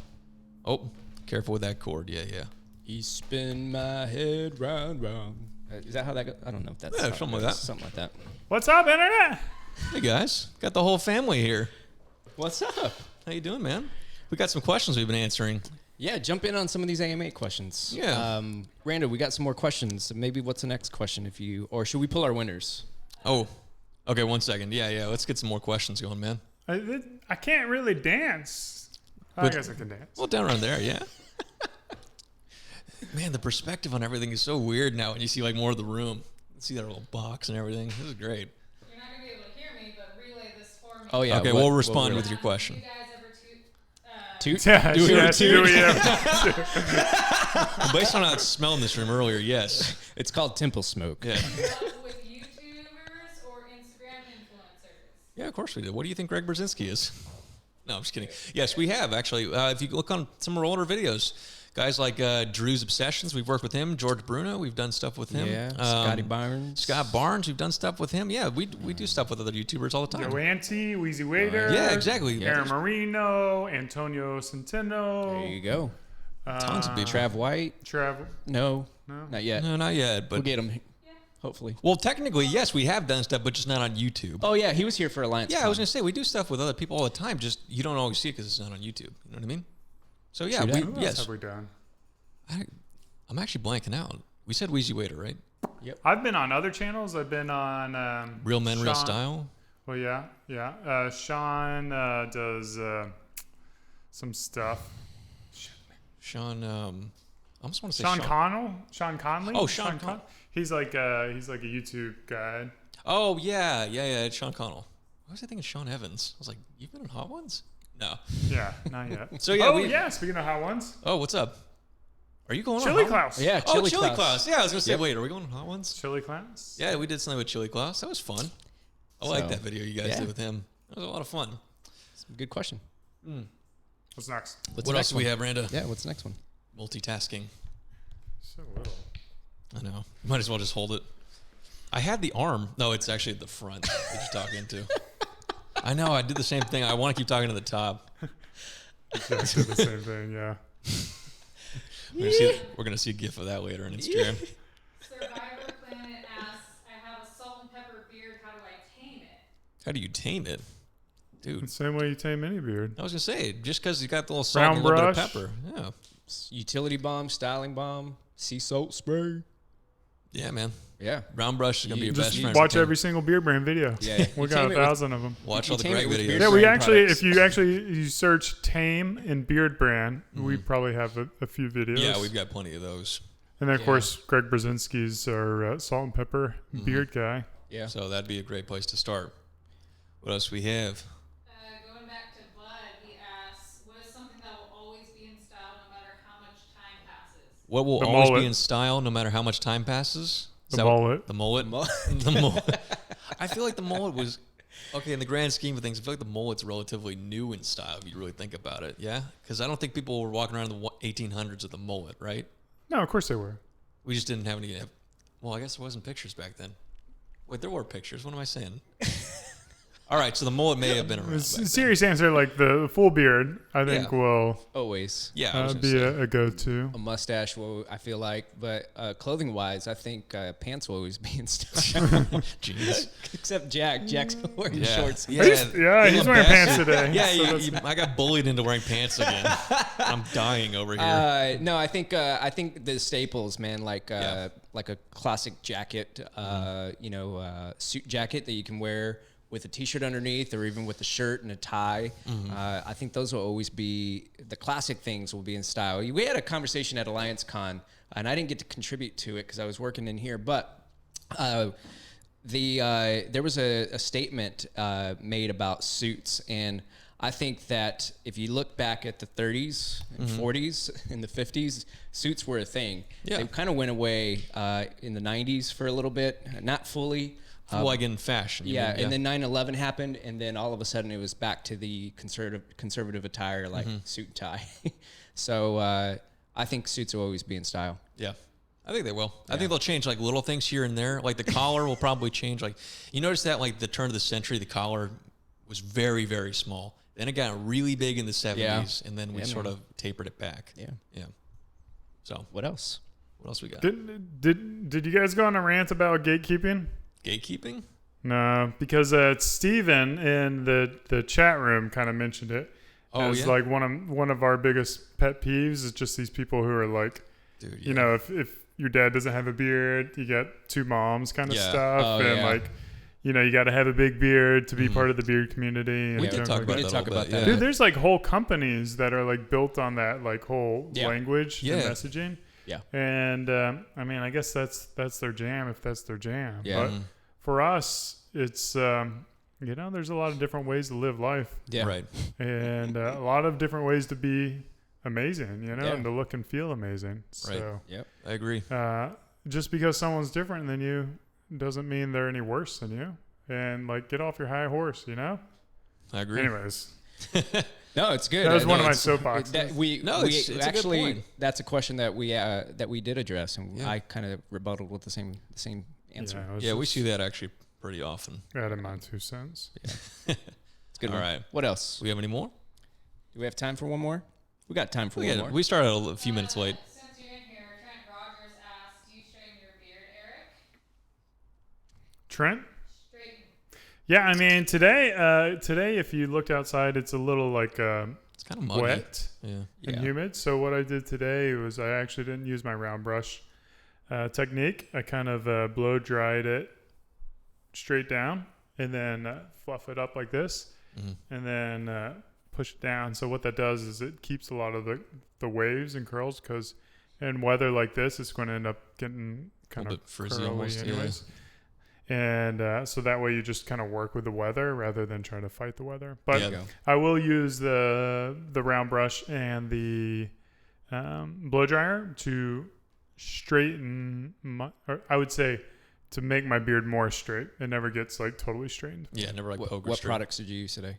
Oh, careful with that cord. Yeah. You spin my head round. Is that how that goes? I don't know if that's something like that. Something like that. What's up, Internet? Hey, guys. Got the whole family here. What's up? How you doing, man? We got some questions we've been answering. Yeah, jump in on some of these AMA questions. Yeah. Randa, we got some more questions. Maybe what's the next question or should we pull our winners? Oh, okay, 1 second. Yeah. Let's get some more questions going, man. I can't really dance. I guess I can dance. Well, down around there, yeah. Man, the perspective on everything is so weird now when you see like more of the room. See that little box and everything. This is great. You're not going to be able to hear me, but Oh yeah. Okay, we'll respond with your question. Do you guys ever Toot? Yeah, Do we yes, toot? do we ever- Based on how it's smelling this room earlier, yes. It's called temple smoke. Yeah. with YouTubers or Instagram influencers? Yeah, of course we do. What do you think Greg Brzezinski is? No, I'm just kidding. Yes, we have, actually. If you look on some of our older videos, guys like Drew's Obsessions, we've worked with him. George Bruno, we've done stuff with him. Yeah, Scotty Barnes. Scott Barnes, we've done stuff with him. Yeah, we do stuff with other YouTubers all the time. Joe Ante, Wheezy Waiter. Yeah, exactly. Aaron Marino, Antonio Centeno. There you go. Tons of people. Trav White. Travel. No, not yet. No, not yet. But We'll get him. Hopefully. well, technically, yes, we have done stuff, but just not on YouTube. Oh yeah, he was here for Alliance. Yeah, I was gonna say we do stuff with other people all the time. Just you don't always see it because it's not on YouTube. You know what I mean? So yeah, True that. Who else yes. have we done? I'm actually blanking out. We said Wheezy Waiter, right? I've been on other channels. I've been on Real Men, Real Sean- Style. Well, yeah. Sean does some stuff. Sean, I almost want to say Sean Connell. Sean Conley. Oh, Sean Con- He's like a YouTube guy. Oh yeah, it's Sean Connell. Why was I thinking Sean Evans? I was like, you've been in Hot Ones? No. Yeah, not yet. So yeah, oh yeah. Speaking of hot ones, Oh, what's up? Are you going Chili on Hot Ones? Klaus. Yeah, Oh, Chili Chili Klaus. Klaus. Yeah, I was gonna say, Yep. wait, are we going on Hot Ones? Chili Klaus. Yeah, we did something with Chili Klaus. That was fun. I like So, that video you guys yeah. did with him. That was a lot of fun. Good question. What's next? What's What the else next do we one? have, Randa? Yeah, what's the next one? Multitasking. So little. I know. Might as well just hold it. I had the arm. No, it's actually at the front that you're talking to. I know. I did the same thing. I want to keep talking to the top. Yeah, I did the same thing. Yeah. We're gonna see a GIF of that later on Instagram. Survivor Planet asks, I have a salt and pepper beard. How do I tame it? How do you tame it, dude? The same way you tame any beard. I was gonna say, just because you got the little salt Brown and a little bit brush. of pepper. Yeah, Utility bomb, styling bomb, sea salt spray. yeah, man. Yeah. Brown brush is gonna be your best Just friend. watch every single Beardbrand video. Yeah. We You got tame it 1,000 of them. Watch You all the tame great it with videos. beard Yeah, we brand actually, products. if you search tame in Beardbrand, we probably have a few videos. Yeah, we've got plenty of those. And then of course, Greg Brzezinski's our salt and pepper beard guy. Yeah. So that'd be a great place to start. What else we have? Going back to Bud, he asks, what is something that will always be in style no matter how much time passes? What will The always mullet. be in style no matter how much time passes? Is The that what- mullet. The mullet. The mullet. I feel like the mullet was okay in the grand scheme of things. I feel like the mullet's relatively new in style if you really think about it. Yeah, because I don't think people were walking around in the 1800s with the mullet, right? No, of course they were. We just didn't have any. Well, I guess there wasn't pictures back then. Wait, there were pictures. What am I saying? All right, so the mullet may have been around. Back then. Serious answer, like the full beard, I think Yeah. will Always. Yeah, I was gonna be say. a go-to. A mustache, well, I feel like. But clothing wise, I think pants will always be in style. Jeans. Except Jack. Jack's wearing Yeah. shorts. Yeah, He's wearing bastard. pants today. Yeah, So I got bullied into wearing pants again. I'm dying over here. No, I think the staples, man, like a classic jacket, suit jacket that you can wear with a t-shirt underneath, or even with a shirt and a tie. I think those will always be the classic things. Will be in style. We had a conversation at Alliance Con, and I didn't get to contribute to it because I was working in here, but. There was a statement made about suits, and I think that if you look back at the 30s and 40s and the 50s, suits were a thing. Yeah. They kind of went away in the 90s for a little bit, not fully. Like in fashion. you Yeah, mean? and then 9/11 happened, and then all of a sudden it was back to the conservative attire, like suit and tie. So I think suits will always be in style. Yeah. I think they will. I think they'll change like little things here and there. Like the collar will probably change. Like you notice that like the turn of the century, the collar was very, very small. Then it got really big in the 70s, and then we sort of tapered it back. Yeah. Yeah. So What else? what else we got? Did you guys go on a rant about gatekeeping? Gatekeeping? No, because Steven in the chat room kind of mentioned it. Oh, as yeah? like one of our biggest pet peeves is just these people who are like, Dude, you know, if your dad doesn't have a beard, you got two moms kind of Yeah. stuff, Oh, and yeah. like, you know, you got to have a big beard to be part of the beard community. And We Yeah, did junk talk like about We that. did a talk little about bit, that. yeah. Dude, there's like whole companies that are like built on that like whole Yeah. language Yeah. and messaging. Yeah. And I mean, I guess that's their jam if that's their jam. Yeah. But for us, it's you know, there's a lot of different ways to live life. Yeah. Right. And a lot of different ways to be amazing, you know, Yeah. and to look and feel amazing. So Yep. I agree. just because someone's different than you doesn't mean they're any worse than you. And like, get off your high horse, you know? I agree. Anyways, No, it's good. that was one of my it's- soapboxes. It's a good actually, point. that's a question that we did address, and Yeah. I kind of rebutted with the same answer. it was Yeah, we just see that actually pretty often. added my 2 cents. It's a good. All one. right. What else? Do we have any more? Do we have time for one more? We got time for one more. We started a few minutes late. Since you're in here, Trent Rogers asked, do you straighten your beard, Eric? Trent? Straighten. Yeah, I mean, today, if you looked outside, it's a little like It's kind of muggy. wet Yeah. and Yeah. humid. So what I did today was I actually didn't use my round brush technique. I kind of blow dried it straight down and then fluff it up like this, and then push it down. So what that does is it keeps a lot of the waves and curls, because in weather like this, it's going to end up getting kind A of bit frizzy curly almost, yeah. anyways. And so that way you just kind of work with the weather rather than try to fight the weather. But Yeah. Go. I will use the round brush and the blow dryer to straighten or I would say to make my beard more straight. It never gets like totally straightened. Yeah, never like poker What straight. products did you use today?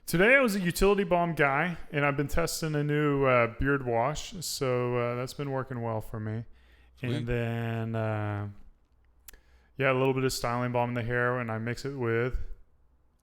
Today I was a utility balm guy, and I've been testing a new beard wash, so that's been working well for me. Sweet. And then a little bit of styling balm in the hair, and I mix it with.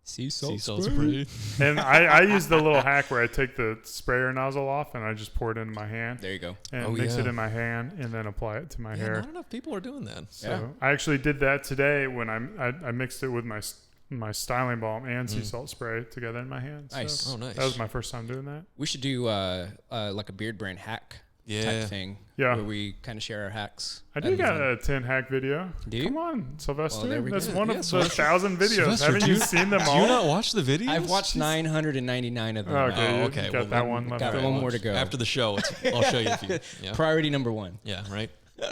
Sea Sea salt spray. And I use the little hack where I take the sprayer nozzle off and I just pour it into my hand There you go. and Oh, mix yeah. it in my hand and then apply it to my Yeah, hair. not enough people are doing that. So Yeah. I actually did that today when I mixed it with my styling balm and sea salt spray together in my hand. Nice. So Oh, nice. that was my first time doing that. We should do like a Beardbrand hack Yeah. type thing. Yeah. Where we kind of share our hacks. I do That'd be got fun. a 10 hack video. Do you? Come on, Sylvester. Well, there we That's go. one Yeah, of the Sylvester. 1,000 videos. Sylvester, Haven't do you you- seen them Do all? you not watch the videos? I've watched 999 of them. Okay, Oh, you okay. got that one left. got out. one more to go. After the show, I'll show you a few. Yeah. Priority number one. Yeah, right? All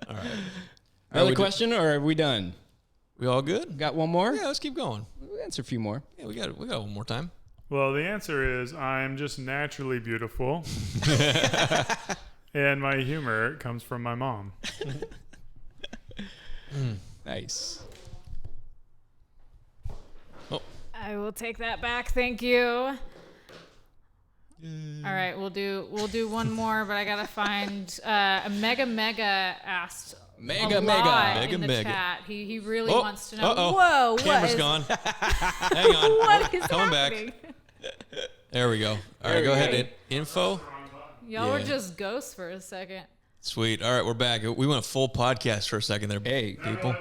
right. Another we question, or are we done? We all good? Got one more? Yeah, let's keep going. We'll answer a few more. Yeah, we got one more time. Well, the answer is I'm just naturally beautiful. And my humor comes from my mom. Nice. I will take that back. Thank you. All right, we'll do one more, but I gotta find a Mega asked Mega a lot Mega in the Mega. chat. He really Oh, wants to know. uh-oh. Whoa, what Camera's is gone. Hang on. what is Coming back. happening? There we go. All right, go ahead. Info. Y'all were Yeah. just ghosts for a second. Sweet. All right, we're back. We went a full podcast for a second there. Hey, people.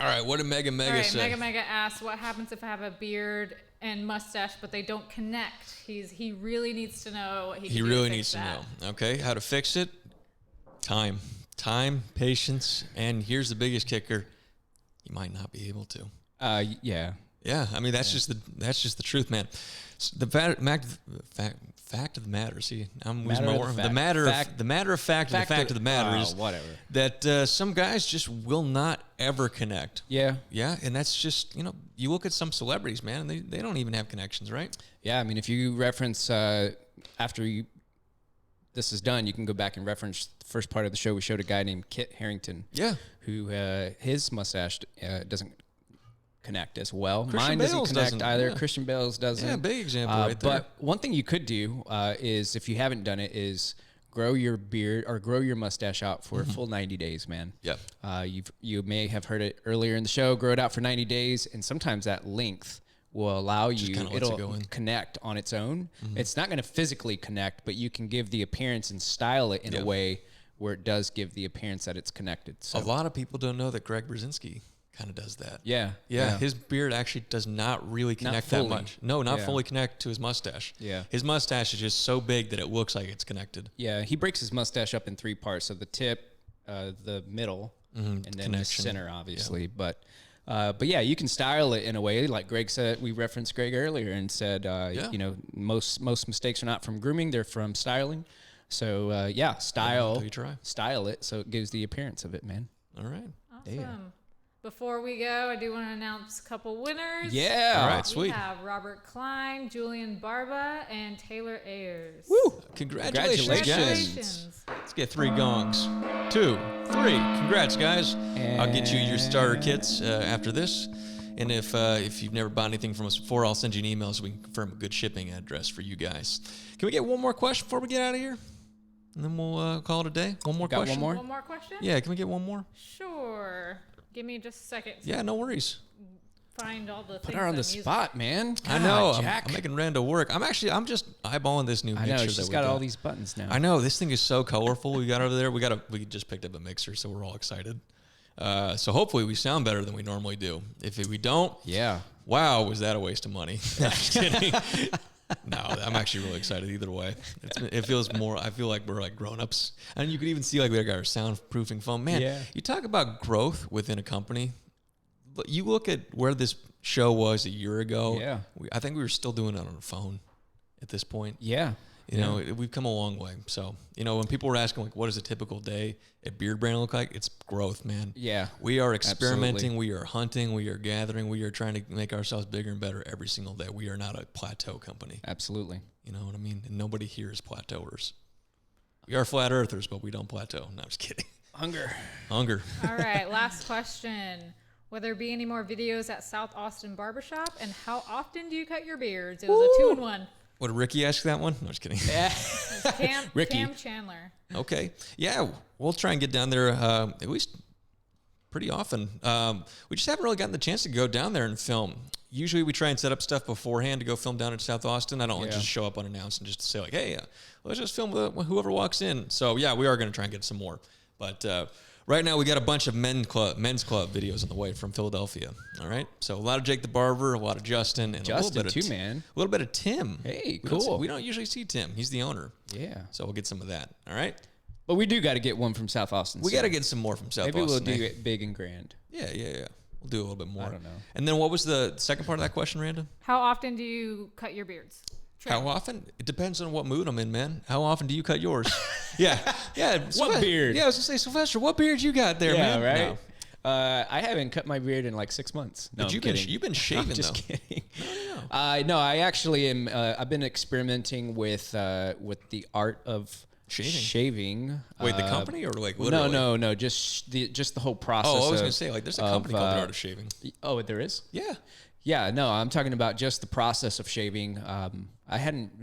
All right, what did Mega All right, say? Mega asks, what happens if I have a beard and mustache, but they don't connect? He really needs to know what he can He do really fix needs to that. know. Okay, how to fix it? Time, patience, and here's the biggest kicker: you might not be able to. yeah. Yeah, I mean that's just the truth, man. The fact of the matter. See, I'm losing my word. The matter of fact of the matter is whatever. that some guys just will not ever connect. Yeah. Yeah, and that's just you look at some celebrities, man, and they don't even have connections, right? Yeah, I mean, if you reference after this is done, you can go back and reference the first part of the show. We showed a guy named Kit Harington. Yeah. Who his mustache doesn't connect as well. Christian Mine doesn't Bale's connect doesn't, either. yeah. Christian Bale's doesn't. Yeah, big example right there. But one thing you could do is, if you haven't done it, is grow your beard or grow your mustache out for a full 90 days, man. Yep. You may have heard it earlier in the show. Grow it out for 90 days, and sometimes that length will allow you. kinda lets it It'll go in. connect on its own. It's not going to physically connect, but you can give the appearance and style it in a way where it does give the appearance that it's connected. So A lot of people don't know that Greg Brzezinski kind of does that. yeah, His beard actually does not really connect that fully. much. No, not Yeah. fully connect to his mustache. Yeah. His mustache is just so big that it looks like it's connected. Yeah, he breaks his mustache up in three parts. So the tip, the middle, and then Connection. the center, obviously. But yeah, you can style it in a way. Like Greg said, we referenced Greg earlier and said, most mistakes are not from grooming; they're from styling. So Until you try. style it so it gives the appearance of it, man. All right. Awesome. Before we go, I do want to announce a couple winners. Yeah. All right, sweet. We have Robert Klein, Julian Barba, and Taylor Ayers. Woo! Congratulations. Let's get 3 gongs. 2, 3. Congrats, guys. I'll get you your starter kits after this. And if you've never bought anything from us before, I'll send you an email so we can confirm a good shipping address for you guys. Can we get one more question before we get out of here? And then we'll call it a day. One more question? One more question? Yeah, can we get one more? Sure. Give me just a second. Yeah, no worries. Find all the things. Put her on the spot, man. I know. Jack. I'm making Randa work. I'm just eyeballing this new mixer. I know. that She's we got all these buttons now. I know. This thing is so colorful. We got over there. We just picked up a mixer, so we're all excited. So hopefully we sound better than we normally do. If we don't, wow, was that a waste of money? No, I'm just kidding. No, I'm actually really excited either way. It feels more, I feel like we're like grown-ups. And you could even see like we got our soundproofing foam. Man, you talk about growth within a company. You look at where this show was a year ago. Yeah. I think we were still doing it on a phone at this point. Yeah. You know, we've come a long way. So, when people were asking, like, what does a typical day at Beardbrand look like? It's growth, man. Yeah. We are experimenting. Absolutely. We are hunting. We are gathering. We are trying to make ourselves bigger and better every single day. We are not a plateau company. Absolutely. You know what I mean? And nobody here is plateauers. We are flat earthers, but we don't plateau. No, I'm just kidding. Hunger. All right, last question. Will there be any more videos at South Austin Barbershop? And how often do you cut your beards? It was a 2-in-1. What, did Ricky ask that one? No, just kidding. Yeah. Ricky. Cam Chandler. Okay. Yeah, we'll try and get down there at least pretty often. We just haven't really gotten the chance to go down there and film. Usually we try and set up stuff beforehand to go film down in South Austin. I don't like just show up unannounced and just say like, hey, let's just film whoever walks in. So, yeah, we are going to try and get some more. But right now we got a bunch of men's club videos on the way from Philadelphia. All right? So a lot of Jake the Barber, a lot of Justin. And Justin a little bit too, of man. A little bit of Tim. Hey, cool. We don't usually see Tim. He's the owner. Yeah. So we'll get some of that. All right? But we do got to get one from South Austin. We got to get some more from South Maybe Austin. Maybe we'll do it big and grand. Yeah. We'll do a little bit more. I don't know. And then what was the second part of that question, Randa? How often do you cut your beards? How often? It depends on what mood I'm in, man. How often do you cut yours? Yeah. What beard? Yeah, I was going to say, Sylvester, what beard you got there, man? Right? No. I haven't cut my beard in like 6 months. No, But I'm kidding. You've been shaving, I'm just though. kidding. No. No, I actually am. I've been experimenting with the art of shaving. Wait, the company or like literally? No. Just the whole process. Oh, I was going to say, like, there's a company called The Art of Shaving. Oh, there is? Yeah. Yeah, no, I'm talking about just the process of shaving. I hadn't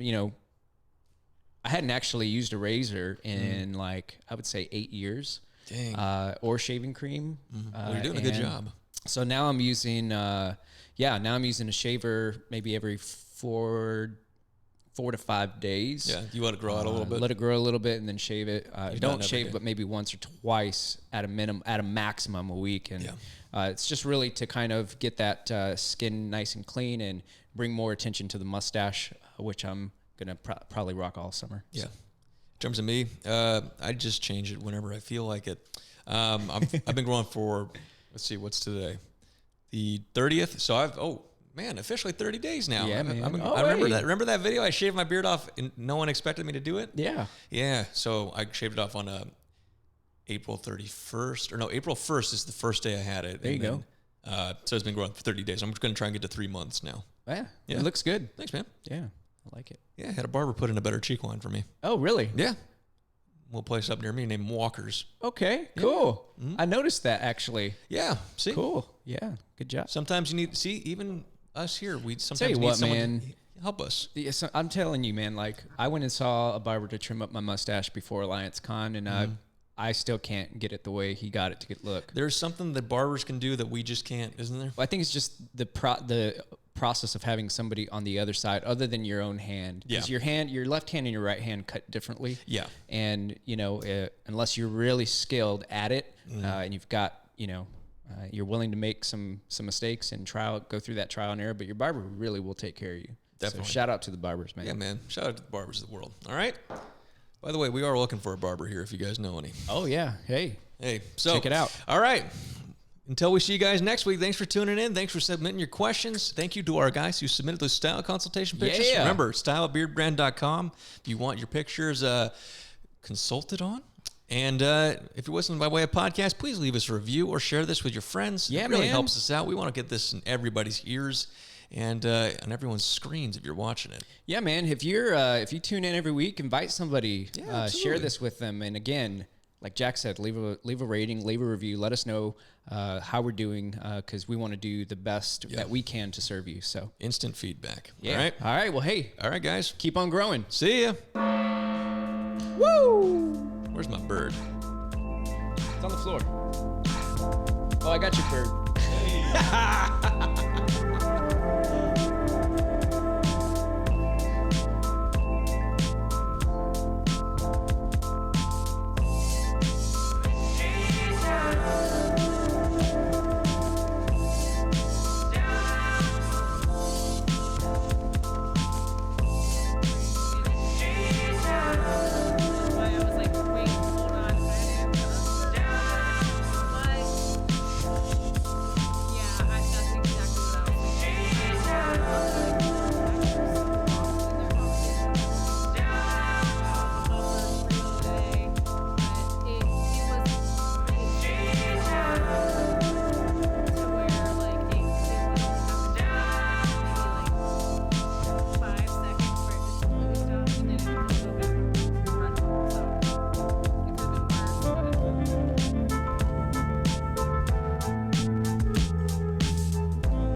actually used a razor in like, I would say 8 years. Dang. Or shaving cream. Well, you're doing a good job. So now I'm using, a shaver maybe every 4 to 5 days. Yeah, you let it grow out a little bit. Let it grow a little bit and then shave it. Don't shave, day. but maybe once or twice at a maximum a week. And it's just really to kind of get that skin nice and clean and bring more attention to the mustache, which I'm gonna probably rock all summer. Yeah. So. In terms of me, I just change it whenever I feel like it. I've been growing for, let's see, what's today? The 30th. So officially 30 days now. Yeah, man. I remember that. Remember that video? I shaved my beard off and no one expected me to do it? Yeah. Yeah. So I shaved it off on April 31st. Or no, April 1st is the first day I had it. There you go. So it's been growing for 30 days. I'm just going to try and get to 3 months now. Yeah. It looks good. Thanks, man. Yeah. I like it. Yeah, I had a barber put in a better cheek line for me. Oh, really? Yeah. Little place up near me named Walker's. Okay, cool. Mm-hmm. I noticed that actually. Yeah. See? Cool. Yeah. Good job. Sometimes you need, even us here, we sometimes Tell you need what, someone man, to help us. Yeah, so I'm telling you, man, like I went and saw a barber to trim up my mustache before Alliance Con, and I still can't get it the way he got it to look. There's something that barbers can do that we just can't, isn't there? Well, I think it's just the process of having somebody on the other side other than your own hand. Yeah. Because your left hand and your right hand cut differently. Yeah. And, unless you're really skilled at it and you've got, you're willing to make some mistakes and go through that trial and error, but your barber really will take care of you. Definitely. So shout out to the barbers, man. Yeah, man. Shout out to the barbers of the world. All right? By the way, we are looking for a barber here if you guys know any. Oh, yeah. Hey, so check it out. All right. Until we see you guys next week, thanks for tuning in. Thanks for submitting your questions. Thank you to our guys who submitted those style consultation pictures. Remember, style@beardbrand.com. If you want your pictures consulted on, And if you're listening by way of podcast, please leave us a review or share this with your friends. Yeah, it really man. helps us out. We want to get this in everybody's ears and on everyone's screens if you're watching it. Yeah, man. If you tune in every week, invite somebody. Yeah, share this with them. And again, like Jack said, leave a rating, leave a review. Let us know how we're doing because we want to do the best that we can to serve you. So instant feedback. Yeah. All right. Well, hey. All right, guys. Keep on growing. See ya. Woo! Where's my bird? It's on the floor. Oh, I got your bird.